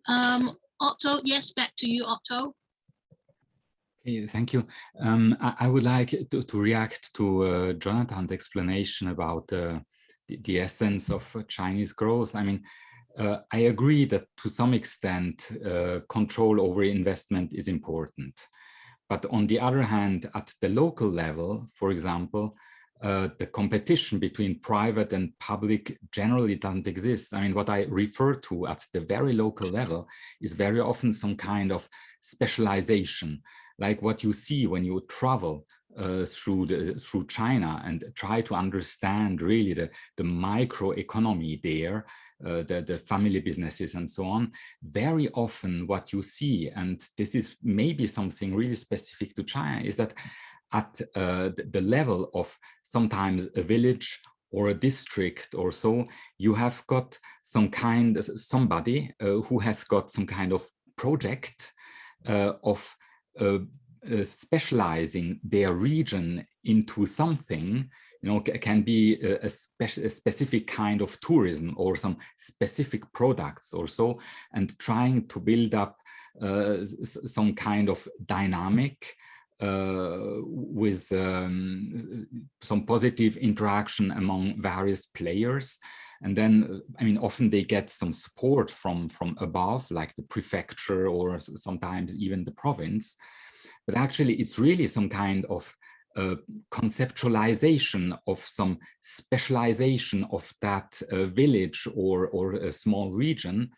Otto, yes, back to you, Otto. Okay, thank you. I would like to react to Jonathan's explanation about the essence of Chinese growth. I mean, I agree that to some extent, control over investment is important. But on the other hand, at the local level, for example, the competition between private and public generally doesn't exist. I mean, what I refer to at the very local level is very often some kind of specialization, like what you see when you travel through China and try to understand really the microeconomy there. the family businesses and so on, very often what you see, and this is maybe something really specific to China, is that at the level of sometimes a village or a district or so, you have got somebody who has got some kind of project of specializing their region into something, can be a specific kind of tourism or some specific products or so, and trying to build up some kind of dynamic with some positive interaction among various players. And then, I mean, often they get some support from above, like the prefecture or sometimes even the province. But actually, it's really some kind of conceptualization of some specialization of that village or a small region,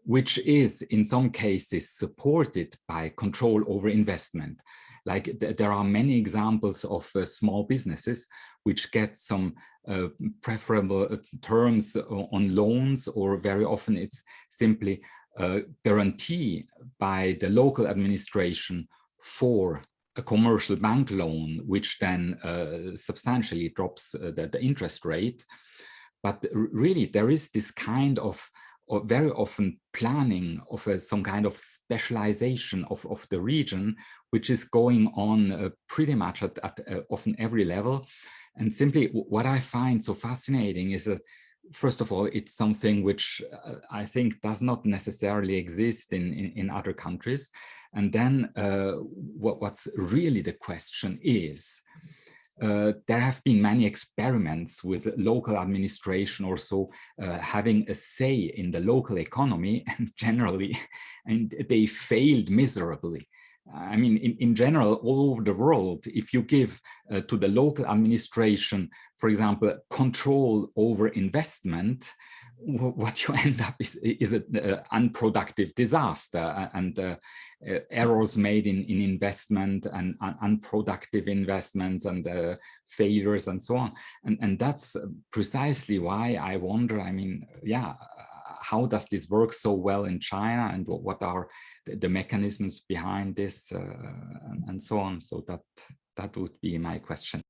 which is in some cases supported by control over investment. Like there are many examples of small businesses which get some preferable terms on loans, or very often it's simply a guarantee by the local administration for a commercial bank loan, which then substantially drops the interest rate. But really there is this kind of very often planning of some kind of specialization of the region, which is going on pretty much at often every level. And simply what I find so fascinating is that, first of all, it's something which I think does not necessarily exist in other countries. And then what's really the question is, there have been many experiments with local administration or so having a say in the local economy, and generally, and they failed miserably. I mean, in general, all over the world, if you give to the local administration, for example, control over investment, what you end up is an unproductive disaster, and errors made in investment, and unproductive investments, and failures and so on. And that's precisely why I wonder, I mean, yeah, how does this work so well in China, and what are the mechanisms behind this, and so on. So that would be my question.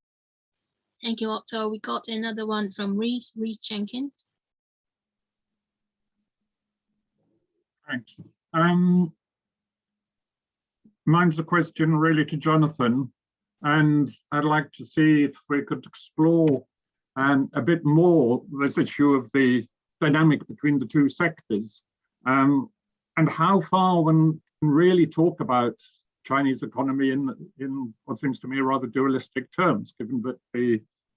Thank you, Otto. We got another one from Reed Jenkins. Thanks. Mine's a question really to Jonathan, and I'd like to see if we could explore a bit more this issue of the dynamic between the two sectors, and how far one can really talk about Chinese economy in what seems to me rather dualistic terms, given that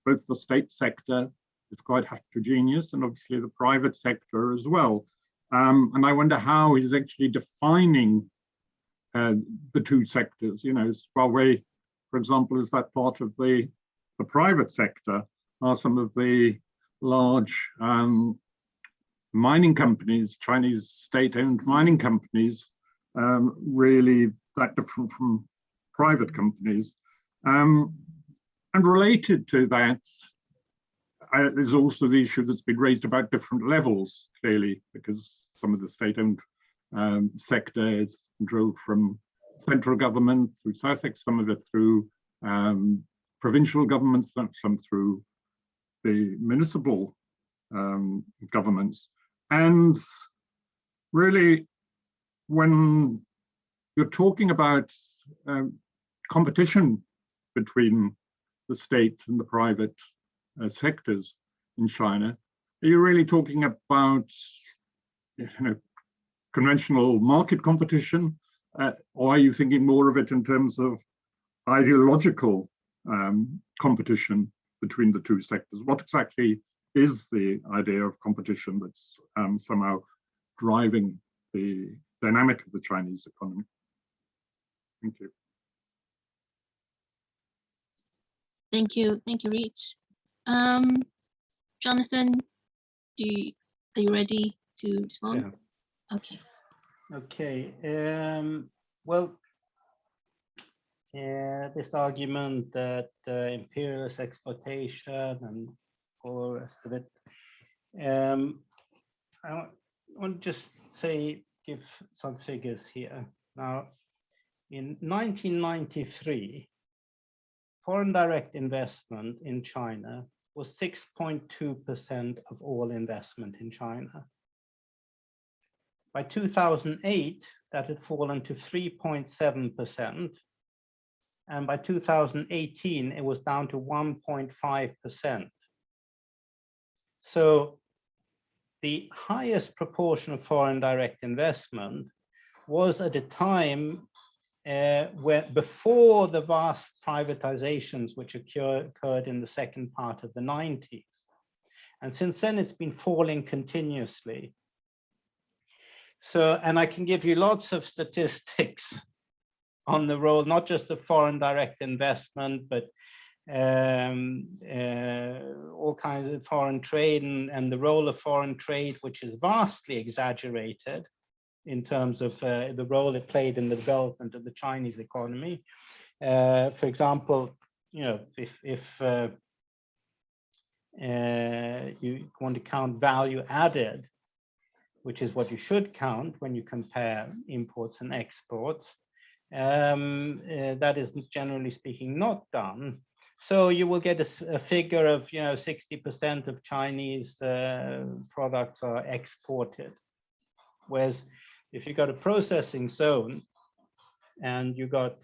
both the state sector is quite heterogeneous and obviously the private sector as well. And I wonder how he's actually defining the two sectors. Huawei, for example, is that part of the private sector? Are some of the large mining companies, Chinese state-owned mining companies, really that different from private companies? And related to that, there's also the issue that's been raised about different levels, clearly, because some of the state-owned sector is controlled from central government through SOAS, some of it through provincial governments, some through the municipal governments. And really, when you're talking about competition between the state and the private sectors in China, are you really talking about conventional market competition, or are you thinking more of it in terms of ideological competition between the two sectors? What exactly is the idea of competition that's somehow driving the dynamic of the Chinese economy? Thank you. Thank you, Reed. Jonathan, are you ready to respond? Yeah. Okay. Okay. Well, this argument that imperialist exploitation and all the rest of it, I want to just give some figures here. Now, in 1993, foreign direct investment in China was 6.2% of all investment in China. By 2008, that had fallen to 3.7%. And by 2018, it was down to 1.5%. So the highest proportion of foreign direct investment was at a time where before the vast privatizations which occurred in the second part of the 90s. And since then, it's been falling continuously. So, and I can give you lots of statistics on the role, not just of foreign direct investment, but all kinds of foreign trade and the role of foreign trade, which is vastly exaggerated in terms of the role it played in the development of the Chinese economy. For example, you know, if you want to count value added, which is what you should count when you compare imports and exports, that is generally speaking not done. So you will get a figure of, you know, 60% of Chinese products are exported. Whereas if you got a processing zone and you got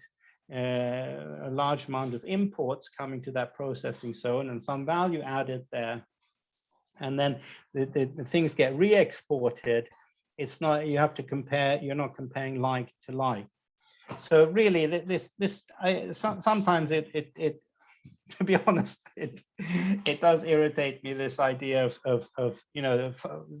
a large amount of imports coming to that processing zone and some value added there, and then the things get re-exported, it's not, you have to compare, you're not comparing like to like. So really sometimes it to be honest, it does irritate me, this idea of you know,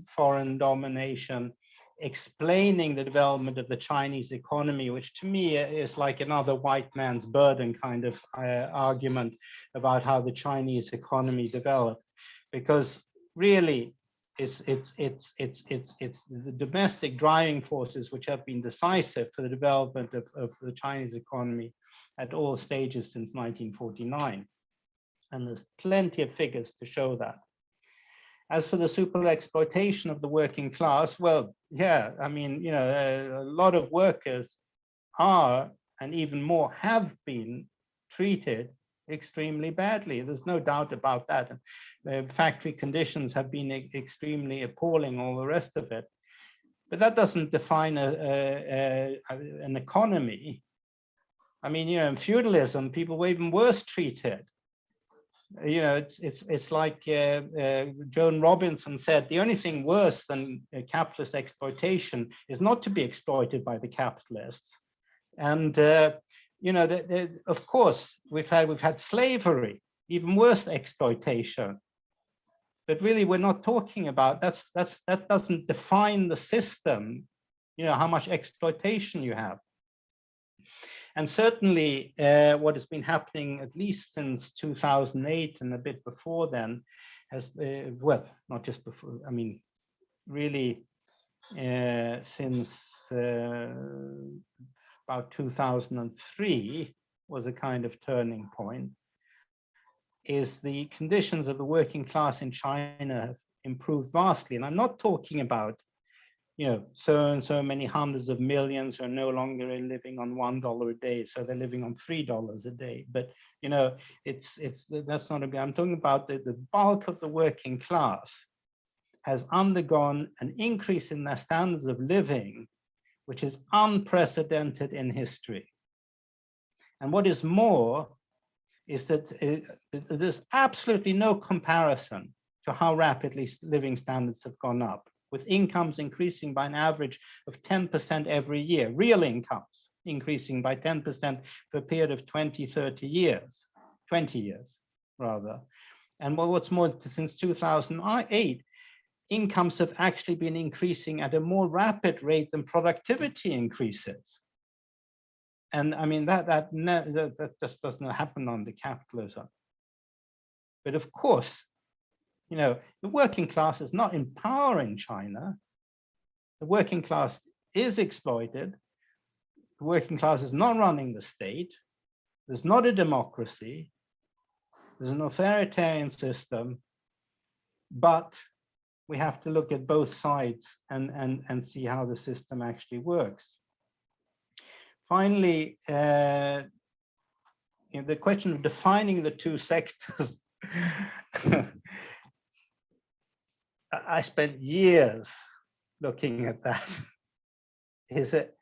foreign domination explaining the development of the Chinese economy, which to me is like another white man's burden kind of argument about how the Chinese economy developed, because really it's the domestic driving forces which have been decisive for the development of the Chinese economy at all stages since 1949. And there's plenty of figures to show that. As for the super exploitation of the working class, well, yeah, I mean, you know, a lot of workers are, and even more have been, treated extremely badly. There's no doubt about that. Factory conditions have been extremely appalling, all the rest of it. But that doesn't define an economy. I mean, you know, in feudalism, people were even worse treated. You know, it's like Joan Robinson said, the only thing worse than capitalist exploitation is not to be exploited by the capitalists. And you know, of course, we've had slavery, even worse exploitation. But really, we're not talking about that doesn't define the system. You know, how much exploitation you have. And certainly what has been happening, at least since 2008 and a bit before then, has, well, not just before, I mean, really since about 2003 was a kind of turning point, is the conditions of the working class in China have improved vastly. And I'm not talking about, you know, so and so many hundreds of millions are no longer living on $1 a day, so they're living on $3 a day. But you know, that's not a. I'm talking about the bulk of the working class has undergone an increase in their standards of living, which is unprecedented in history. And what is more, is that there's absolutely no comparison to how rapidly living standards have gone up, with incomes increasing by an average of 10% every year, real incomes increasing by 10% for a period of 20 years rather. And what's more, since 2008, incomes have actually been increasing at a more rapid rate than productivity increases. And I mean, that just doesn't happen under capitalism. But of course, you know, the working class is not in power in China. The working class is exploited. The working class is not running the state. There's not a democracy. There's an authoritarian system. But we have to look at both sides and see how the system actually works. Finally, the question of defining the two sectors. I spent years looking at that. It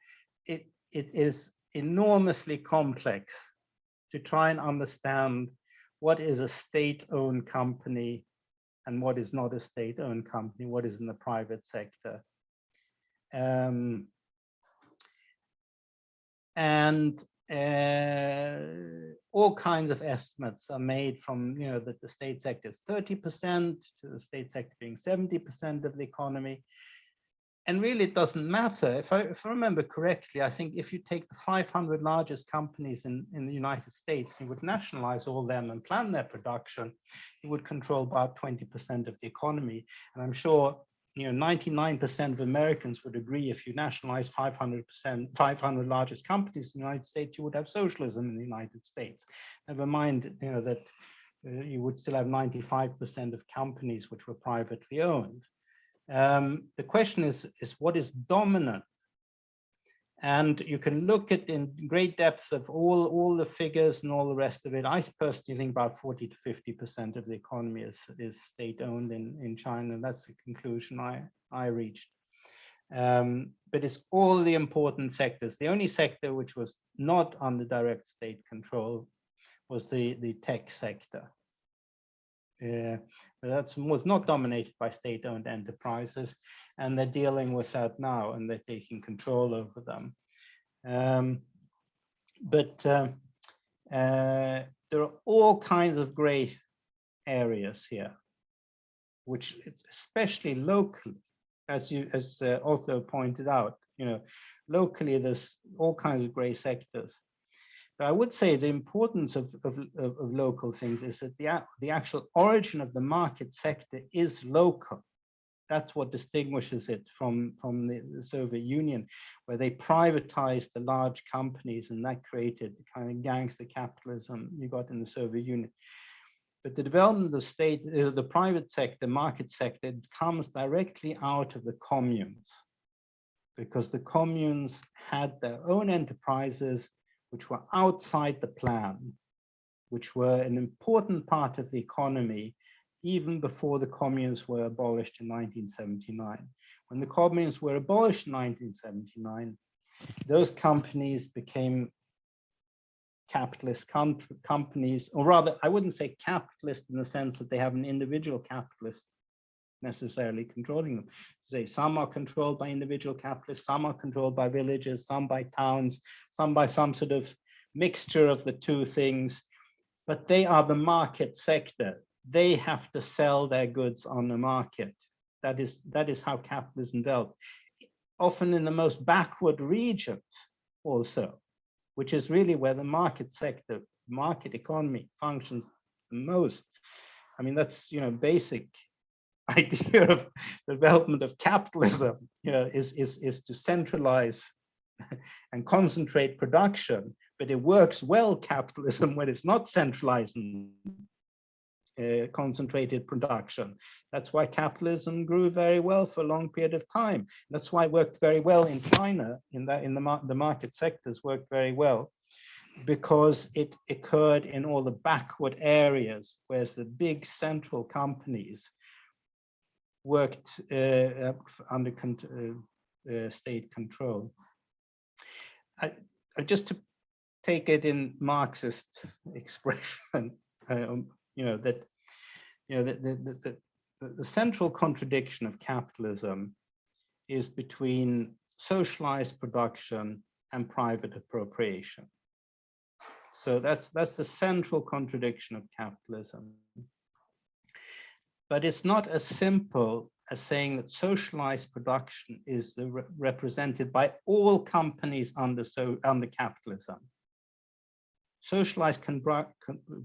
is enormously complex to try and understand what is a state-owned company and what is not a state-owned company, what is in the private sector. All kinds of estimates are made from, that the state sector is 30% to the state sector being 70% of the economy. And really, it doesn't matter. If I remember correctly, I think if you take the 500 largest companies in the United States, you would nationalize all them and plan their production, you would control about 20% of the economy. And I'm sure 99% of Americans would agree if you nationalize 500 largest companies in the United States, you would have socialism in the United States. Never mind, that you would still have 95% of companies which were privately owned. The question is what is dominant? And you can look at in great depth of all the figures and all the rest of it. I personally think about 40 to 50% of the economy is state-owned in China. That's the conclusion I reached. But it's all the important sectors. The only sector which was not under direct state control was the tech sector. That was not dominated by state-owned enterprises, and they're dealing with that now, and they're taking control over them. There are all kinds of gray areas here, which especially locally, as Otto pointed out, locally there's all kinds of gray sectors. But I would say the importance of local things is that the actual origin of the market sector is local. That's what distinguishes it from the Soviet Union, where they privatized the large companies, and that created the kind of gangster capitalism you got in the Soviet Union. But the development of the private sector, market sector, comes directly out of the communes, because the communes had their own enterprises which were outside the plan, which were an important part of the economy even before the communes were abolished in 1979. When the communes were abolished in 1979, those companies became capitalist companies, or rather, I wouldn't say capitalist in the sense that they have an individual capitalist necessarily controlling them. Say some are controlled by individual capitalists, some are controlled by villages, some by towns, some by some sort of mixture of the two things, but they are the market sector. They have to sell their goods on the market. That is how capitalism developed. Often in the most backward regions also, which is really where the market sector, market economy functions the most. I mean, that's, basic idea of development of capitalism, is to centralize and concentrate production, but it works well, capitalism, when it's not centralizing concentrated production. That's why capitalism grew very well for a long period of time. That's why it worked very well in China, the market sectors worked very well, because it occurred in all the backward areas, whereas the big central companies worked under state control. Just to take it in Marxist expression, the central contradiction of capitalism is between socialized production and private appropriation. So that's the central contradiction of capitalism. But it's not as simple as saying that socialized production is represented by all companies under capitalism. Socialized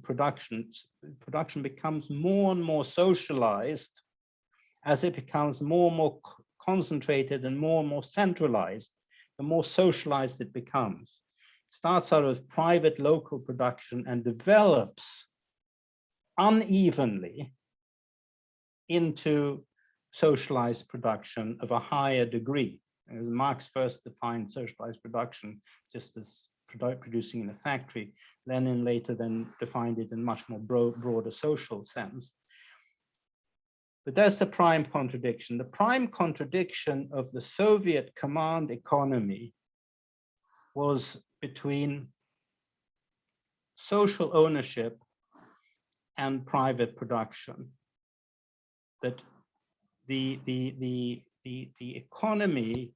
production becomes more and more socialized as it becomes more and more concentrated and more centralized, the more socialized it becomes. It starts out with private local production and develops unevenly into socialized production of a higher degree. As Marx first defined socialized production just as producing in a factory, Lenin later then defined it in much more broader social sense. But that's the prime contradiction. The prime contradiction of the Soviet command economy was between social ownership and private production. That the economy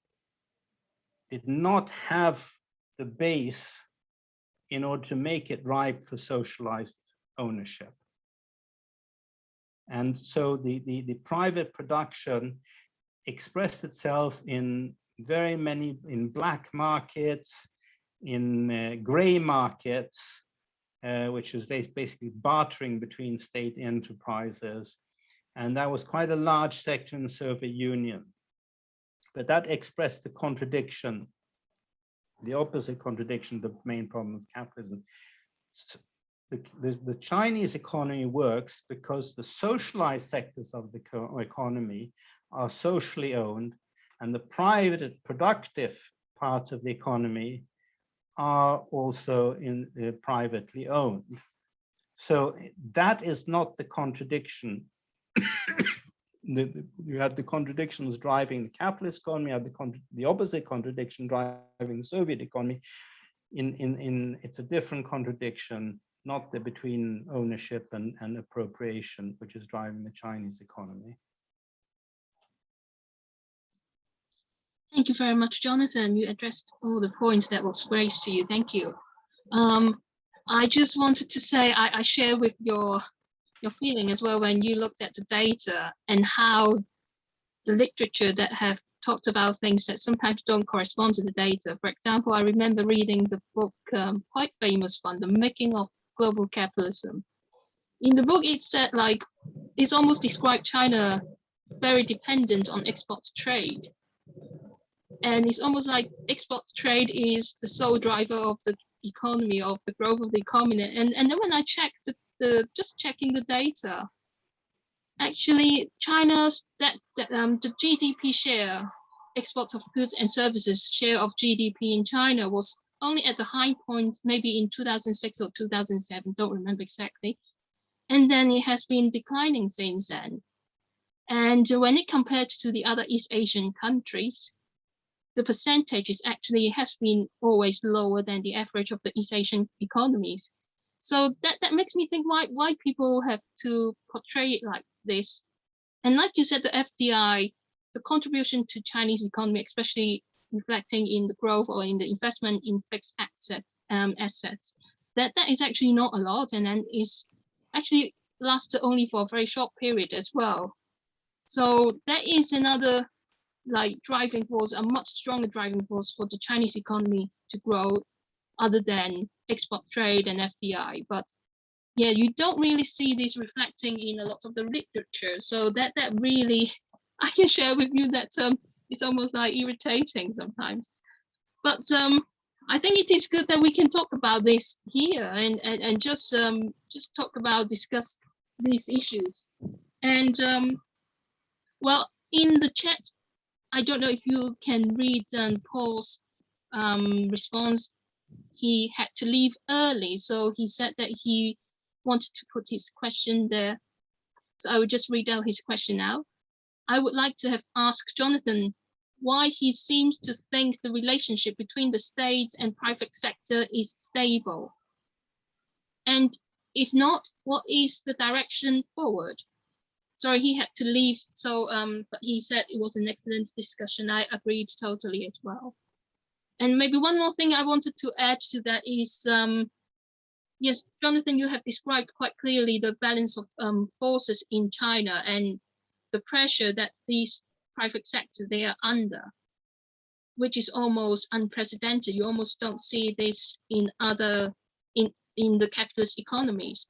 did not have the base in order to make it ripe for socialized ownership. And so the private production expressed itself in very many, in black markets, in gray markets, which was basically bartering between state enterprises. And that was quite a large sector in the Soviet Union. But that expressed the contradiction, the opposite contradiction, the main problem of capitalism. The Chinese economy works because the socialized sectors of the economy are socially owned, and the private productive parts of the economy are also privately owned. So that is not the contradiction. You had the contradictions driving the capitalist economy, you had the opposite contradiction driving the Soviet economy. It's a different contradiction, not the between ownership and appropriation, which is driving the Chinese economy. Thank you very much, Jonathan. You addressed all the points that was raised to you. Thank you. I just wanted to say I share with your feeling as well when you looked at the data and how the literature that have talked about things that sometimes don't correspond to the data. For example, I remember reading the book, quite famous one, The Making of Global Capitalism. In the book, it said like, it's almost described China very dependent on export trade. And it's almost like export trade is the sole driver of the economy, of the growth of the economy. And then when I checked just checking the data, actually China's the GDP share, exports of goods and services share of GDP in China was only at the high point, maybe in 2006 or 2007, don't remember exactly. And then it has been declining since then. And when it compared to the other East Asian countries, the percentage has been always lower than the average of the East Asian economies. So that makes me think why people have to portray it like this. And like you said, the FDI, the contribution to Chinese economy, especially reflecting in the growth or in the investment in fixed assets, that is actually not a lot, and then is actually lasted only for a very short period as well. So that is another like driving force, a much stronger driving force for the Chinese economy to grow, other than export trade and FDI. But yeah, you don't really see this reflecting in a lot of the literature. So that really, I can share with you that it's almost like irritating sometimes. But I think it is good that we can talk about this here and just discuss these issues. And well, in the chat, I don't know if you can read Paul's response. He had to leave early, so he said that he wanted to put his question there. So I will just read out his question now. I would like to have asked Jonathan why he seems to think the relationship between the state and private sector is stable. And if not, what is the direction forward? Sorry, he had to leave, so but he said it was an excellent discussion. I agreed totally as well. And maybe one more thing I wanted to add to that is, yes, Jonathan, you have described quite clearly the balance of forces in China and the pressure that these private sector they are under, which is almost unprecedented. You almost don't see this in the capitalist economies.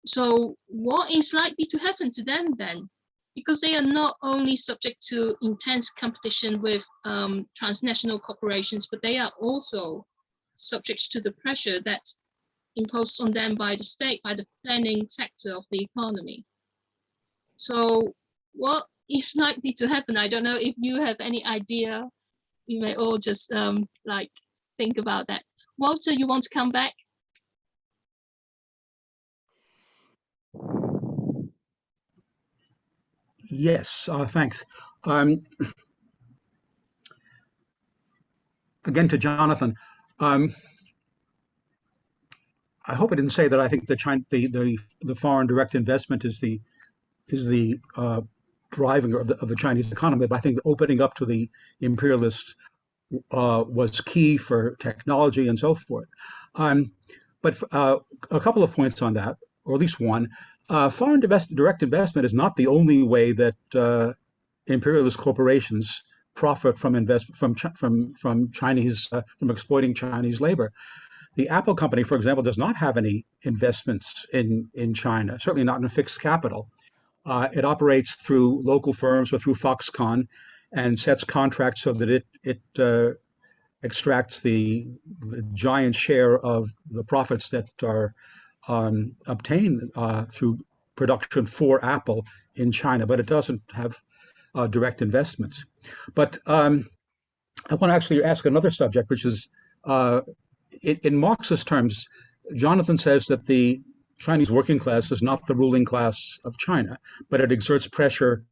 So what is likely to happen to them then? Because they are not only subject to intense competition with transnational corporations, but they are also subject to the pressure that's imposed on them by the state, by the planning sector of the economy. So what is likely to happen. I don't know if you have any idea. You may all just like think about that. Walter, you want to come back? Yes, thanks. Again, to Jonathan, I hope I didn't say that I think the foreign direct investment is the driving of the Chinese economy, but I think the opening up to the imperialists was key for technology and so forth. But a couple of points on that, or at least one. Foreign direct investment is not the only way that imperialist corporations profit from exploiting Chinese labor. The Apple company, for example, does not have any investments in China, certainly not in fixed capital. It operates through local firms or through Foxconn and sets contracts so that it extracts the giant share of the profits that are obtained through production for Apple in China, but it doesn't have direct investments. But I want to actually ask another subject, which is in Marxist terms, Jonathan says that the Chinese working class is not the ruling class of China, but it exerts pressure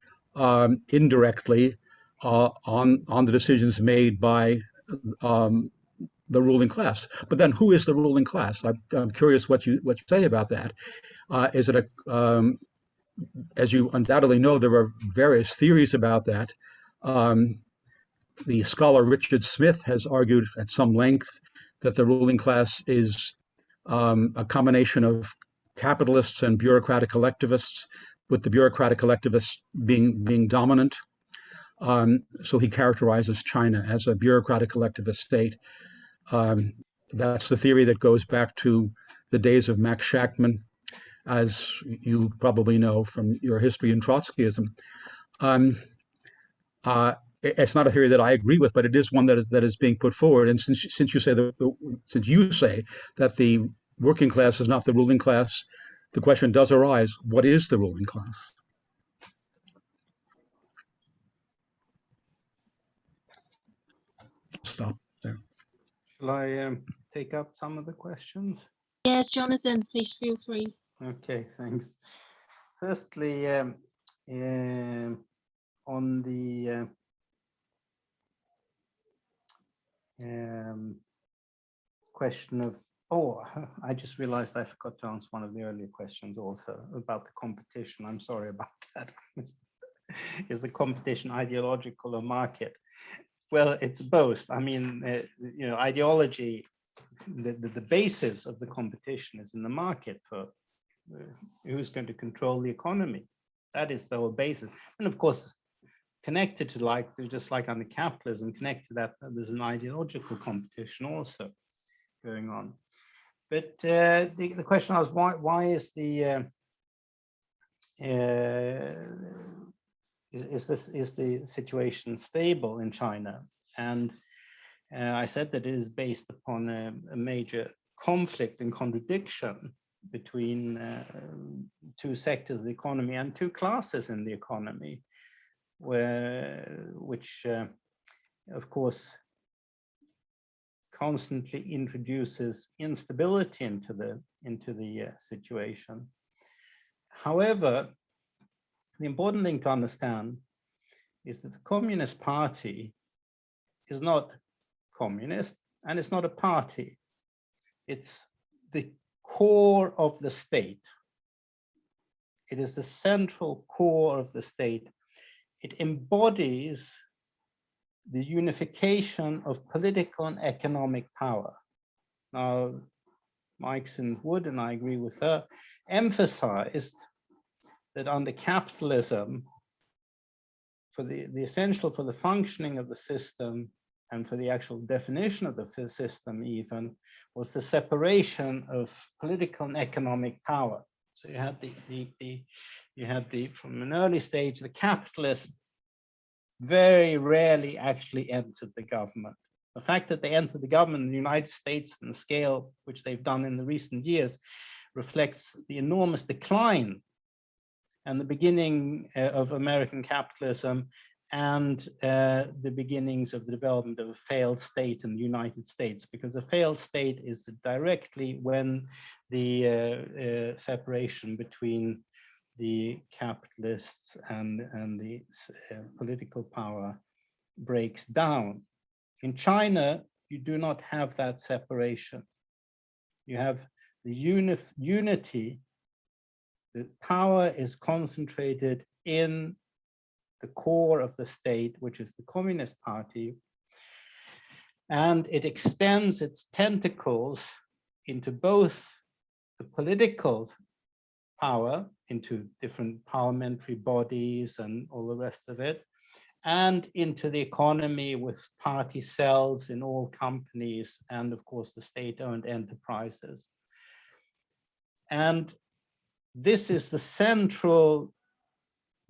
indirectly on the decisions made by the ruling class. But then, who is the ruling class? I'm curious what you say about that. Is it as you undoubtedly know, there are various theories about that. The scholar Richard Smith has argued at some length that the ruling class is a combination of capitalists and bureaucratic collectivists, with the bureaucratic collectivists being dominant. So he characterizes China as a bureaucratic collectivist state. That's the theory that goes back to the days of Max Shachtman, as you probably know from your history in Trotskyism. It's not a theory that I agree with, but it is one that is being put forward. And since you say that the working class is not the ruling class, the question does arise: what is the ruling class? Stop there. Shall I take up some of the questions? Yes, Jonathan, please feel free. Okay, thanks. Firstly, on the question of, I just realized I forgot to answer one of the earlier questions also about the competition. I'm sorry about that. Is the competition ideological or market? Well, it's both. I mean, ideology, the basis of the competition is in the market for who's going to control the economy. That is the whole basis. And of course, connected to just like under capitalism, connected to that, there's an ideological competition also going on. But the question was, why is the is the situation stable in China? And I said that it is based upon a major conflict and contradiction between two sectors of the economy and two classes in the economy, which of course constantly introduces instability into the situation. However, the important thing to understand is that the Communist Party is not communist, and it's not a party. It's the core of the state. It is the central core of the state. It embodies the unification of political and economic power. Now, Meissen Wood, and I agree with her, emphasized that under capitalism, for the essential for the functioning of the system and for the actual definition of the system even, was the separation of political and economic power. So you had from an early stage, the capitalists very rarely actually entered the government. The fact that they entered the government in the United States and the scale which they've done in the recent years reflects the enormous decline and the beginning of American capitalism, and the beginnings of the development of a failed state in the United States, because a failed state is directly when the separation between the capitalists and the political power breaks down. In China, you do not have that separation. You have the unity. The power is concentrated in the core of the state, which is the Communist Party, and it extends its tentacles into both the political power, into different parliamentary bodies and all the rest of it, and into the economy with party cells in all companies, and of course the state-owned enterprises. And this is the central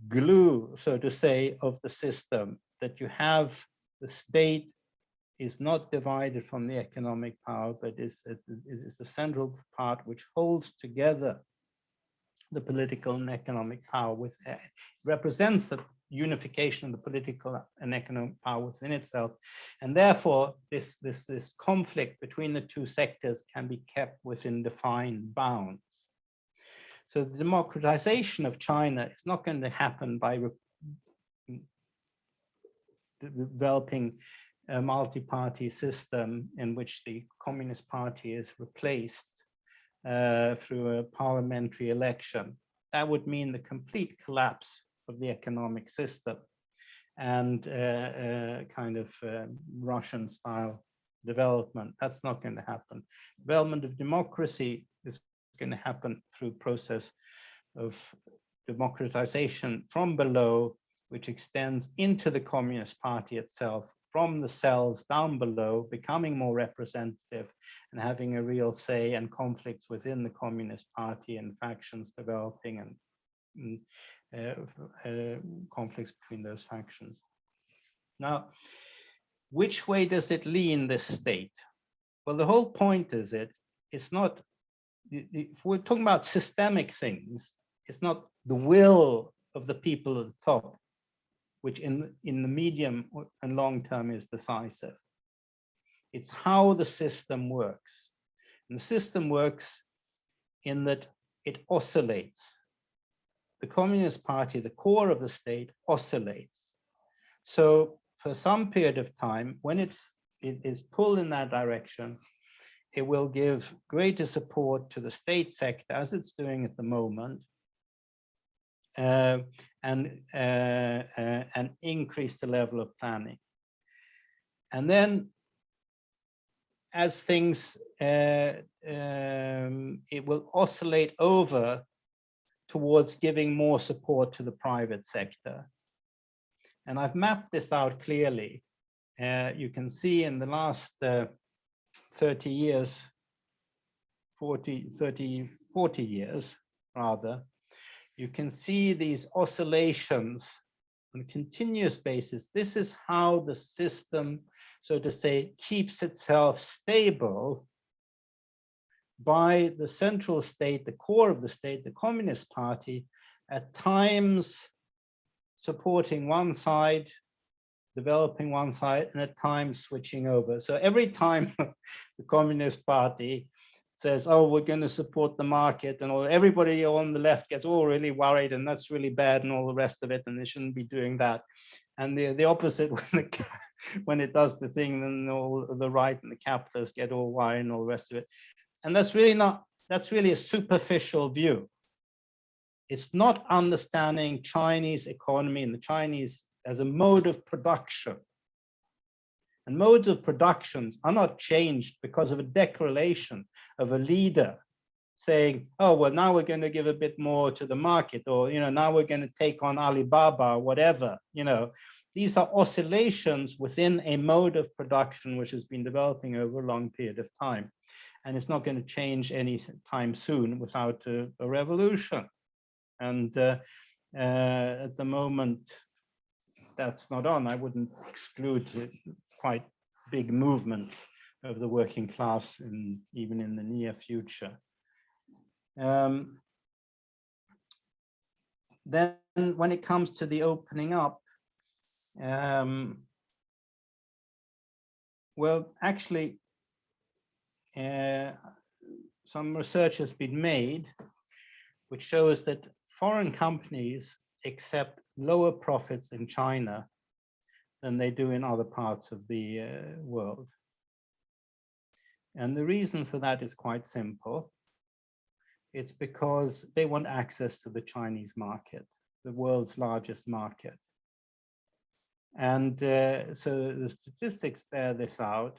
glue, so to say, of the system, that you have the state is not divided from the economic power, but is the central part which holds together the political and economic power, which represents the unification of the political and economic power within itself. And therefore, this conflict between the two sectors can be kept within defined bounds. So the democratization of China is not going to happen by developing a multi-party system in which the Communist Party is replaced through a parliamentary election. That would mean the complete collapse of the economic system and kind of Russian-style development. That's not going to happen. Development of democracy is going to happen through process of democratization from below, which extends into the Communist Party itself, from the cells down below, becoming more representative and having a real say, and conflicts within the Communist Party and factions developing, and conflicts between those factions. Now, which way does it lean, this state? Well, the whole point is it's not, if we're talking about systemic things, it's not the will of the people at the top, which in the medium and long term is decisive. It's how the system works. And the system works in that it oscillates. The Communist Party, the core of the state, oscillates. So for some period of time, when it is pulled in that direction, it will give greater support to the state sector, as it's doing at the moment, and increase the level of planning. And then as things, it will oscillate over towards giving more support to the private sector. And I've mapped this out clearly. You can see in the last 30 years, 40 years rather, you can see these oscillations on a continuous basis. This is how the system, so to say, keeps itself stable by the central state, the core of the state, the Communist Party, at times supporting one side, developing one side, and at times switching over. So every time the Communist Party says, oh, we're going to support the market, and all, everybody on the left gets all really worried, and that's really bad, and all the rest of it, and they shouldn't be doing that. And the opposite, when it does the thing, then all the right and the capitalists get all worried and all the rest of it. And that's really a superficial view. It's not understanding Chinese economy and the Chinese as a mode of production. And modes of productions are not changed because of a declaration of a leader saying, oh, well, now we're going to give a bit more to the market, or, now we're going to take on Alibaba, or whatever, These are oscillations within a mode of production which has been developing over a long period of time. And it's not going to change any time soon without a revolution. And at the moment, that's not on. I wouldn't exclude quite big movements of the working class, even in the near future. Then when it comes to the opening up, well, actually, some research has been made which shows that foreign companies accept lower profits in China than they do in other parts of the world. And the reason for that is quite simple. It's because they want access to the Chinese market, the world's largest market. And so the statistics bear this out,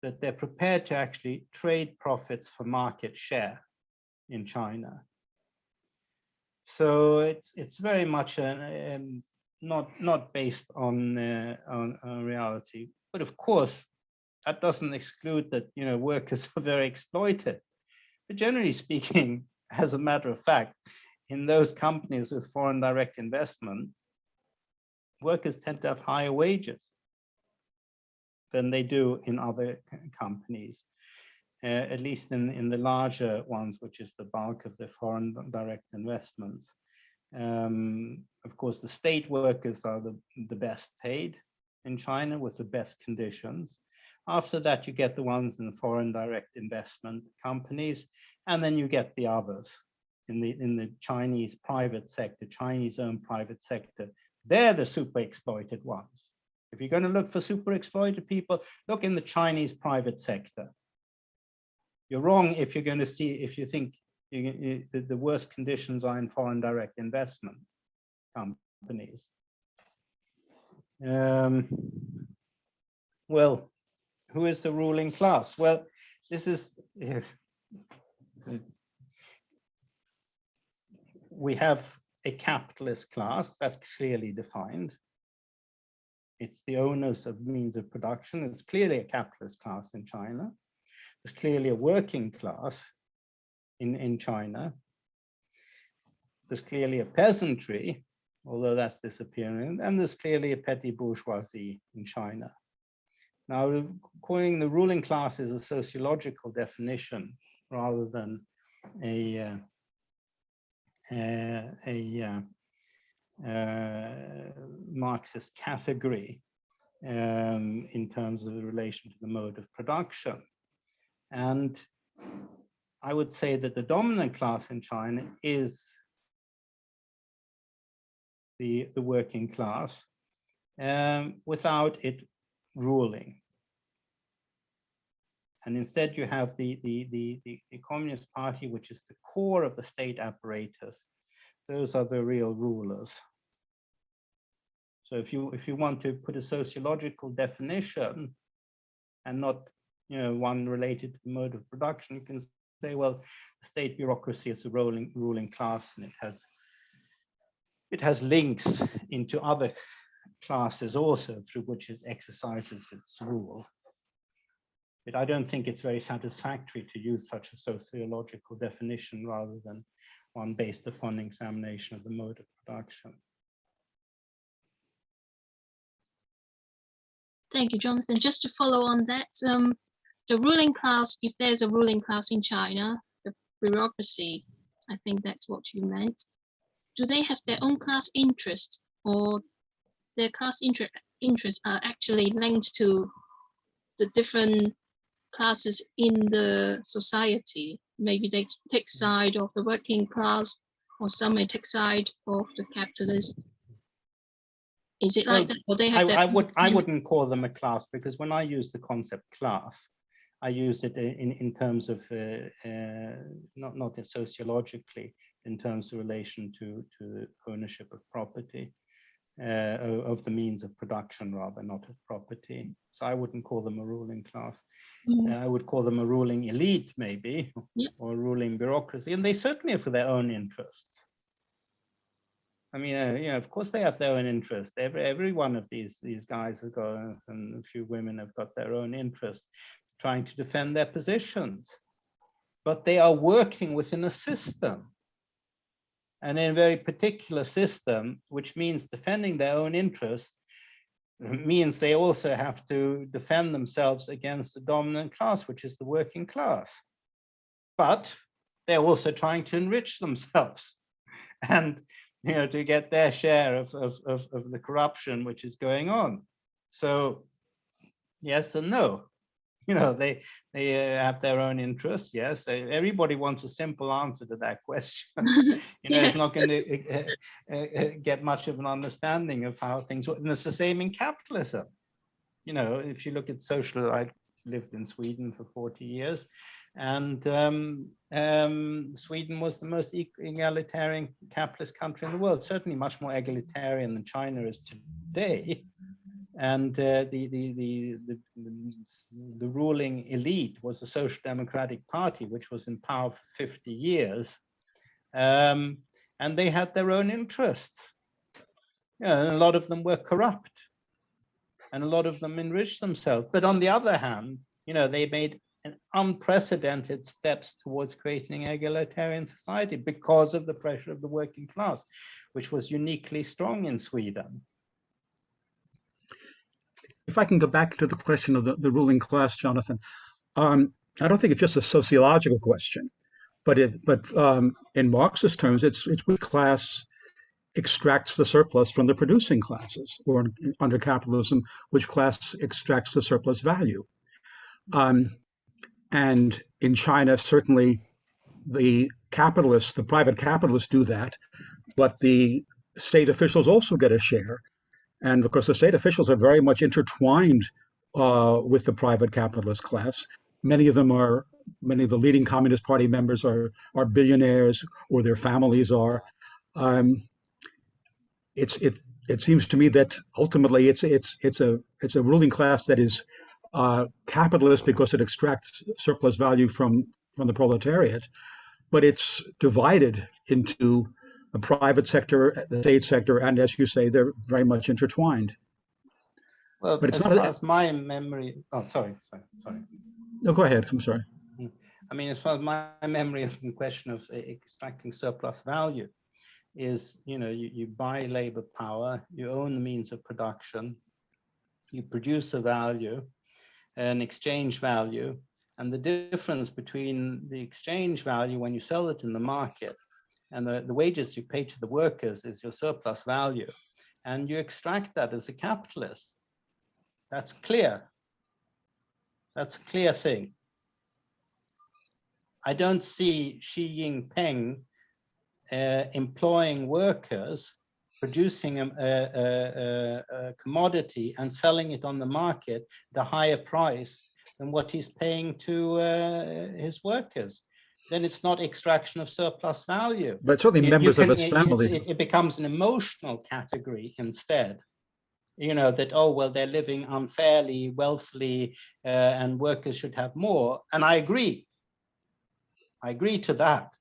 that they're prepared to actually trade profits for market share in China. So it's very much not based on reality. But of course, that doesn't exclude that, you know, workers are very exploited. But generally speaking, as a matter of fact, in those companies with foreign direct investment, workers tend to have higher wages than they do in other companies, at least in the larger ones, which is the bulk of the foreign direct investments. Of course, the state workers are the best paid in China with the best conditions. After that, you get the ones in the foreign direct investment companies, and then you get the others in the Chinese private sector, Chinese-owned private sector. They're the super exploited ones. If you're going to look for super exploited people, look in the Chinese private sector. You're wrong if you're going to see, if you think the worst conditions are in foreign direct investment companies. Well, who is the ruling class? Well, this is, we have a capitalist class that's clearly defined. It's the owners of means of production. It's clearly a capitalist class in China. There's clearly a working class in China. There's clearly a peasantry, although that's disappearing, and there's clearly a petty bourgeoisie in China. Now, calling the ruling class is a sociological definition rather than a Marxist category in terms of the relation to the mode of production. And I would say that the dominant class in China is the working class without it ruling. And instead you have the Communist Party, which is the core of the state apparatus. Those are the real rulers. So if you want to put a sociological definition and not, you know, one related to the mode of production, you can say, well, the state bureaucracy is a ruling class, and it has links into other classes also through which it exercises its rule. But I don't think it's very satisfactory to use such a sociological definition rather than one based upon examination of the mode of production. Thank you, Jonathan. Just to follow on that, the ruling class, if there's a ruling class in China, the bureaucracy, I think that's what you meant. Do they have their own class interest, or their class interests are actually linked to the different classes in the society? Maybe they take side of the working class, or some may take side of the capitalist. Is it like that? Or they have I wouldn't call them a class, because when I use the concept class, I use it in terms of not sociologically, in terms of relation to ownership of property, of the means of production rather, not of property. So I wouldn't call them a ruling class. I would call them a ruling elite, maybe, or a ruling bureaucracy, and they certainly have for their own interests. I mean, you know, of course they have their own interests. Every one of these guys have got, and a few women have got their own interests, trying to defend their positions. But they are working within a system, and in a very particular system, which means defending their own interests means they also have to defend themselves against the dominant class, which is the working class. But they're also trying to enrich themselves. And to get their share of the corruption which is going on. So yes and no. They have their own interests. Yes, everybody wants a simple answer to that question. It's not going to get much of an understanding of how things work. And it's the same in capitalism. If you look at social, I lived in Sweden for 40 years, and Sweden was the most egalitarian capitalist country in the world, certainly much more egalitarian than China is today. And the ruling elite was the Social Democratic Party, which was in power for 50 years. And they had their own interests. And a lot of them were corrupt. And a lot of them enriched themselves. But on the other hand, they made unprecedented steps towards creating an egalitarian society because of the pressure of the working class, which was uniquely strong in Sweden. If I can go back to the question of the ruling class, Jonathan, I don't think it's just a sociological question, but in Marxist terms, it's which class extracts the surplus from the producing classes, or under capitalism, which class extracts the surplus value. And in China, certainly the private capitalists do that, but the state officials also get a share. And of course, the state officials are very much intertwined with the private capitalist class. Many of the leading Communist Party members are billionaires, or their families are. It seems to me that ultimately it's a ruling class that is capitalist because it extracts surplus value from the proletariat, but it's divided into the private sector, the state sector, and as you say, they're very much intertwined. Well, but it's not as my memory. Oh, sorry. No, go ahead. I'm sorry. I mean, as far as my memory is in question of extracting surplus value, is you buy labor power, you own the means of production, you produce a value, an exchange value, and the difference between the exchange value when you sell it in the market and the wages you pay to the workers is your surplus value. And you extract that as a capitalist. That's clear. That's a clear thing. I don't see Xi Jinping employing workers, producing a commodity and selling it on the market at a higher price than what he's paying to his workers. Then it's not extraction of surplus value. But certainly members of his family. It becomes an emotional category instead. That, oh, well, they're living unfairly, wealthily, and workers should have more. And I agree. I agree to that.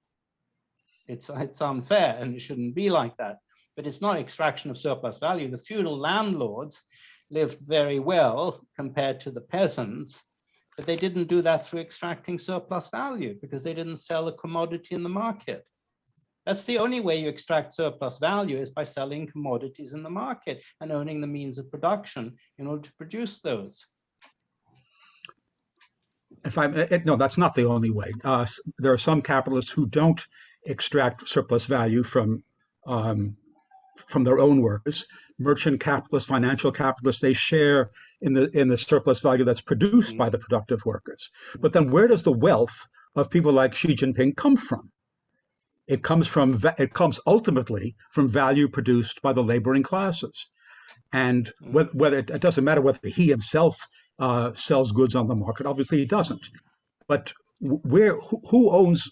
It's unfair and it shouldn't be like that. But it's not extraction of surplus value. The feudal landlords lived very well compared to the peasants, but they didn't do that through extracting surplus value because they didn't sell a commodity in the market. That's the only way you extract surplus value, is by selling commodities in the market and owning the means of production in order to produce those. No, that's not the only way. There are some capitalists who don't extract surplus value from their own workers. Merchant capitalists, financial capitalists, they share in the surplus value that's produced by the productive workers. But then where does the wealth of people like Xi Jinping come from? It comes ultimately from value produced by the laboring classes. And whether it doesn't matter whether he himself sells goods on the market, obviously he doesn't. But who owns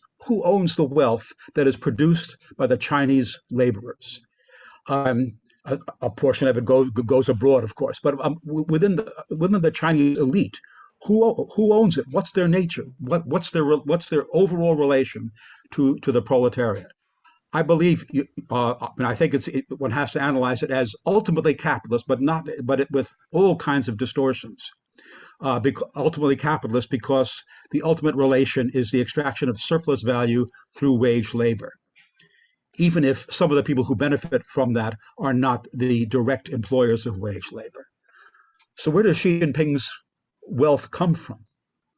the wealth that is produced by the Chinese laborers? A portion of it goes abroad, of course, but within the Chinese elite, who owns it? What's their nature? What's their overall relation to the proletariat? I believe, and I think one has to analyze it as ultimately capitalist, but with all kinds of distortions. Ultimately capitalist because the ultimate relation is the extraction of surplus value through wage labor, even if some of the people who benefit from that are not the direct employers of wage labor. So where does Xi Jinping's wealth come from?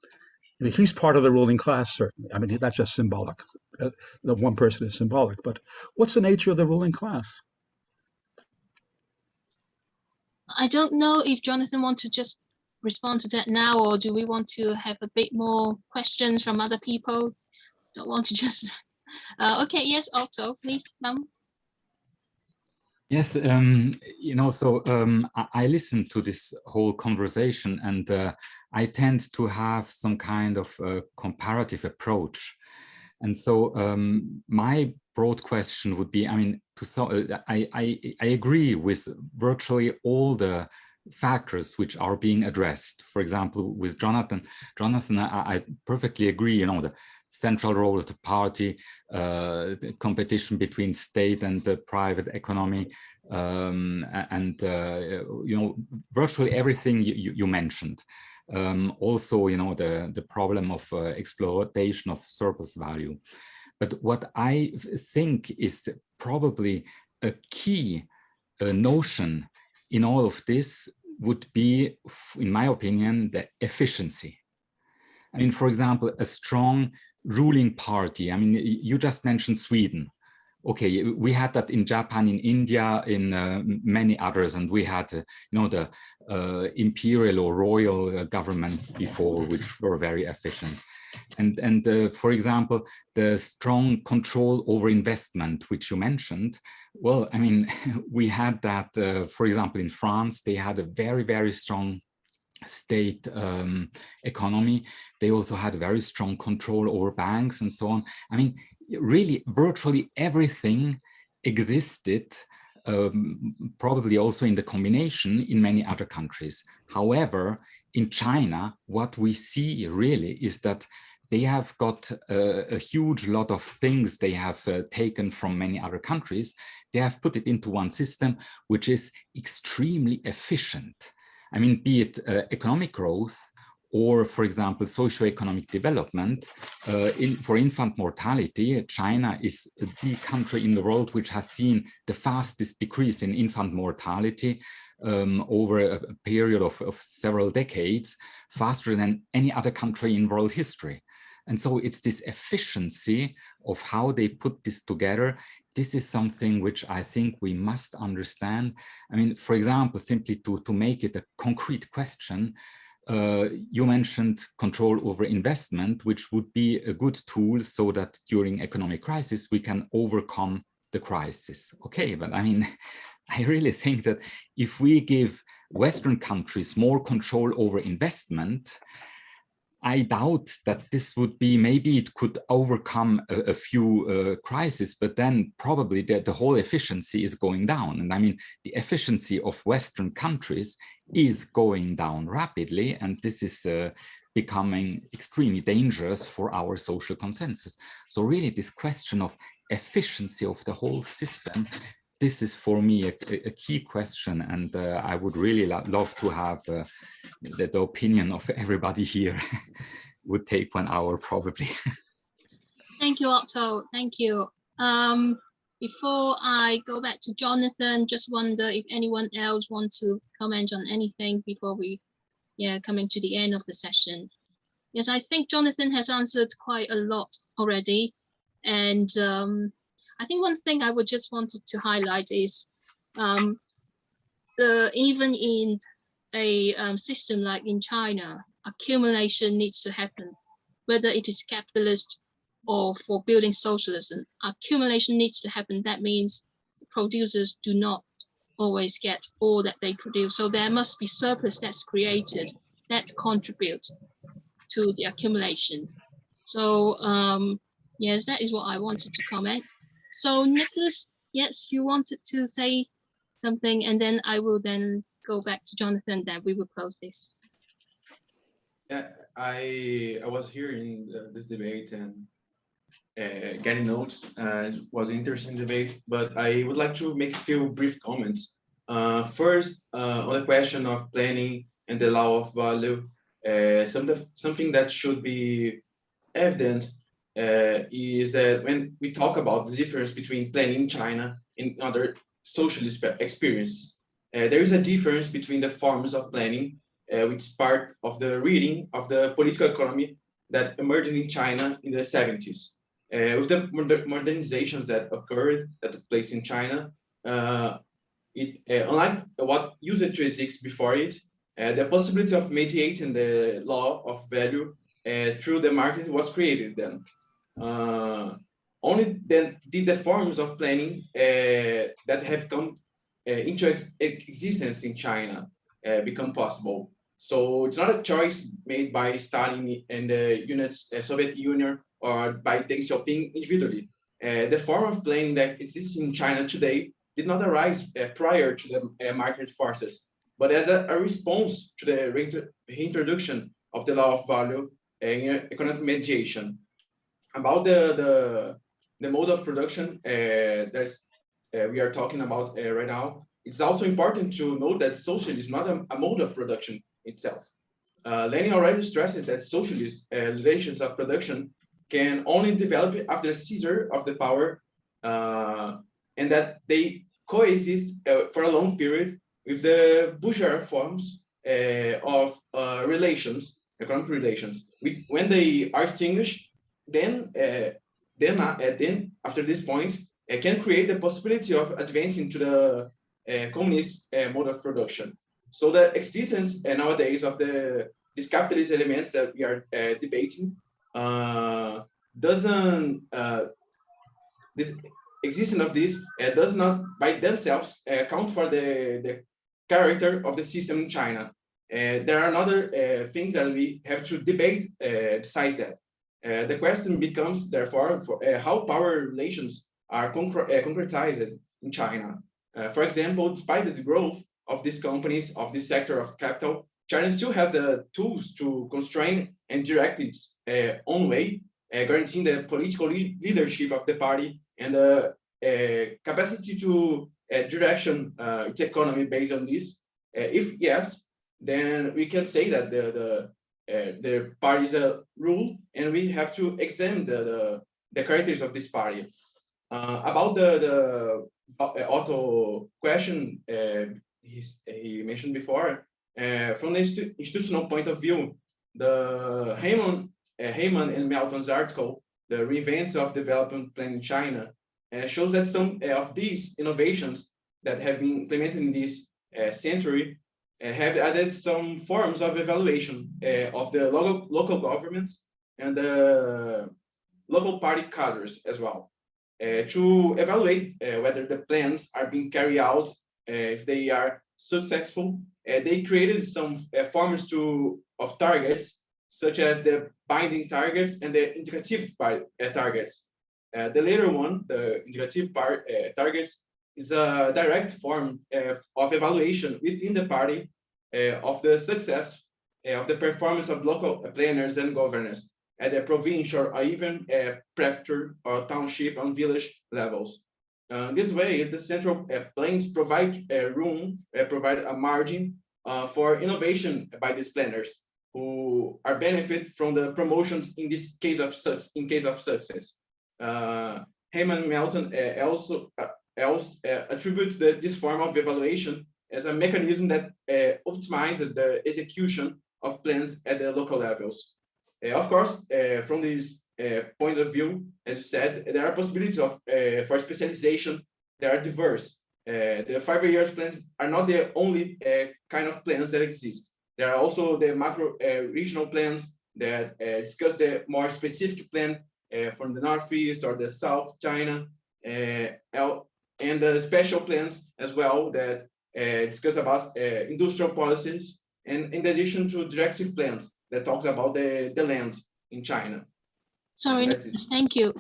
I mean, he's part of the ruling class, certainly. I mean, that's just symbolic. the one person is symbolic, but what's the nature of the ruling class? I don't know if Jonathan wants to just respond to that now, or do we want to have a bit more questions from other people? Don't want to just okay, yes, Otto, please come. Yes, so I listened to this whole conversation, and I tend to have some kind of comparative approach. And so my broad question would be, I mean, I agree with virtually all the factors which are being addressed. For example, with Jonathan, I perfectly agree, the central role of the party, the competition between state and the private economy, and virtually everything you mentioned. Also, the problem of exploitation of surplus value. But what I think is probably a key notion in all of this would be, in my opinion, the efficiency. I mean, for example, a strong ruling party. I mean, you just mentioned Sweden. Okay, we had that in Japan, in India, in many others, and we had, the imperial or royal governments before, which were very efficient. And for example, the strong control over investment, which you mentioned, well, I mean, we had that, for example, in France, they had a very, very strong state economy. They also had very strong control over banks and so on. I mean, really, virtually everything existed, probably also in the combination in many other countries. However, in China, what we see really is that they have got a huge lot of things they have taken from many other countries. They have put it into one system, which is extremely efficient. I mean, be it economic growth or, for example, socioeconomic development. For infant mortality, China is the country in the world which has seen the fastest decrease in infant mortality over a period of several decades, faster than any other country in world history. And so it's this efficiency of how they put this together. This is something which I think we must understand. I mean, for example, simply to make it a concrete question, you mentioned control over investment, which would be a good tool so that during economic crisis, we can overcome the crisis. Okay, but I mean, I really think that if we give Western countries more control over investment, I doubt that this would be, maybe it could overcome a few crises, but then probably the whole efficiency is going down. And I mean, the efficiency of Western countries is going down rapidly, and this is becoming extremely dangerous for our social consensus. So really this question of efficiency of the whole system, this is for me a key question, and I would really love to have the opinion of everybody here. Would take 1 hour probably. Thank you, Otto. Thank you. Before I go back to Jonathan, just wonder if anyone else wants to comment on anything before we coming to the end of the session. Yes, I think Jonathan has answered quite a lot already, and I think one thing I would just wanted to highlight is even in a system like in China, accumulation needs to happen, whether it is capitalist or for building socialism. Accumulation needs to happen. That means producers do not always get all that they produce. So there must be surplus that's created that contribute to the accumulation. So yes, that is what I wanted to comment. So Nikolas, yes, you wanted to say something, and then I will then go back to Jonathan, then we will close this. Yeah, I was hearing this debate and getting notes. It was an interesting debate, but I would like to make a few brief comments. First, on the question of planning and the law of value, something that should be evident is that when we talk about the difference between planning in China and other socialist experiences, there is a difference between the forms of planning, which is part of the reading of the political economy that emerged in China in the 70s. With the modernizations that took place in China, unlike what used to exist before it, the possibility of mediating the law of value through the market was created then. Only then did the forms of planning that have come into existence in China become possible. So it's not a choice made by Stalin and the Soviet Union or by Deng Xiaoping individually. The form of planning that exists in China today did not arise prior to the market forces, but as a response to the reintroduction of the law of value in economic mediation. About the mode of production we are talking about right now, it's also important to note that socialism is not a mode of production itself. Lenin already stresses that socialist relations of production can only develop after the seizure of the power, and that they coexist for a long period with the bourgeois forms of relations, economic relations. When they are extinguished, then after this point, can create the possibility of advancing to the communist mode of production. So the existence nowadays of these capitalist elements that we are debating this existence of this does not by themselves account for the character of the system in China. There are other things that we have to debate besides that. The question becomes, therefore, how power relations are concretized in China. For example, despite the growth of these companies, of this sector of capital, China still has the tools to constrain and direct its own way, guaranteeing the political leadership of the party and the capacity to direction its economy based on this. If yes, then we can say that the party's rule, and we have to examine the characters of this party. About the Otto question he mentioned before, from the institutional point of view, the Heyman and Melton's article, The Reinvents of Development Plan in China, shows that some of these innovations that have been implemented in this century have added some forms of evaluation of the local governments and the local party cadres as well, to evaluate whether the plans are being carried out, if they are successful. They created some forms of targets, such as the binding targets and the indicative targets. The later one, the indicative targets, is a direct form of evaluation within the party of the success of the performance of local planners and governors at the provincial or even prefecture or township and village levels. This way, the central plans provide provide a margin for innovation by these planners, who are benefit from the promotions in this case of success. Heyman Melton also attribute this form of evaluation as a mechanism that optimizes the execution of plans at the local levels. Of course, from this point of view, as you said, there are possibilities for specialization that are diverse. The 5-year plans are not the only kind of plans that exist. There are also the macro regional plans that discuss the more specific plan from the Northeast or the South China, and the special plans as well that discuss about industrial policies, and in addition to directive plans that talks about the land in China. Sorry, thank you.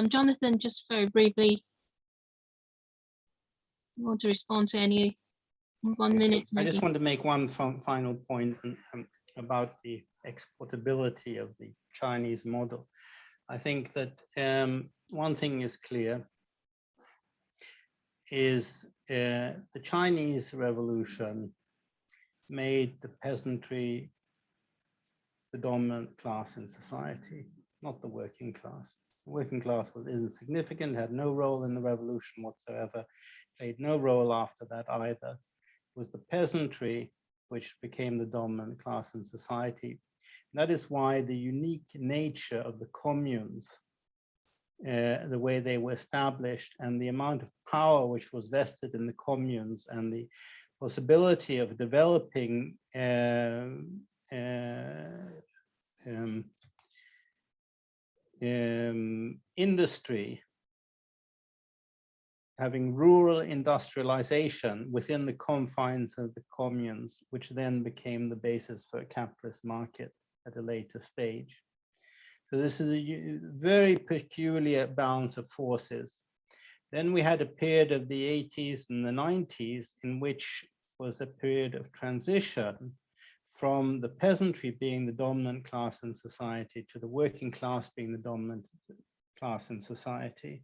Jonathan, just very briefly, you want to respond to any 1 minute? Maybe? I just want to make one final point about the exportability of the Chinese model. I think that one thing is clear, is the Chinese Revolution made the peasantry the dominant class in society, not the working class. The working class was insignificant, had no role in the revolution whatsoever, played no role after that either. It was the peasantry which became the dominant class in society. That is why the unique nature of the communes the way they were established, and the amount of power which was vested in the communes, and the possibility of developing industry, having rural industrialization within the confines of the communes, which then became the basis for a capitalist market at a later stage. So this is a very peculiar balance of forces. Then we had a period of the 80s and the 90s in which was a period of transition from the peasantry being the dominant class in society to the working class being the dominant class in society.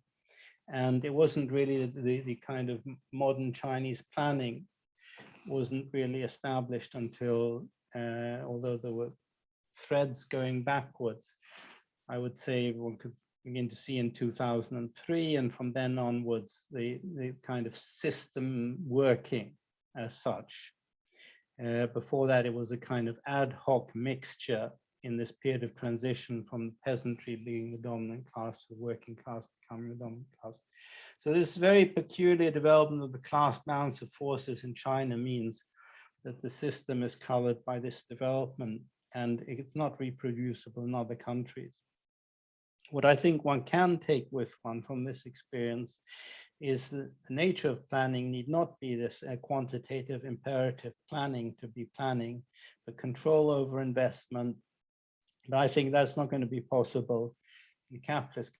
And it wasn't really the kind of modern Chinese planning wasn't really established until, although there were threads going backwards, I would say one could begin to see in 2003, and from then onwards, the kind of system working as such. Before that, it was a kind of ad hoc mixture in this period of transition from the peasantry being the dominant class, the working class becoming the dominant class. So this very peculiar development of the class balance of forces in China means that the system is colored by this development, and it's not reproducible in other countries. What I think one can take with one from this experience is that the nature of planning need not be this quantitative imperative planning to be planning, but control over investment. But I think that's not going to be possible in capitalist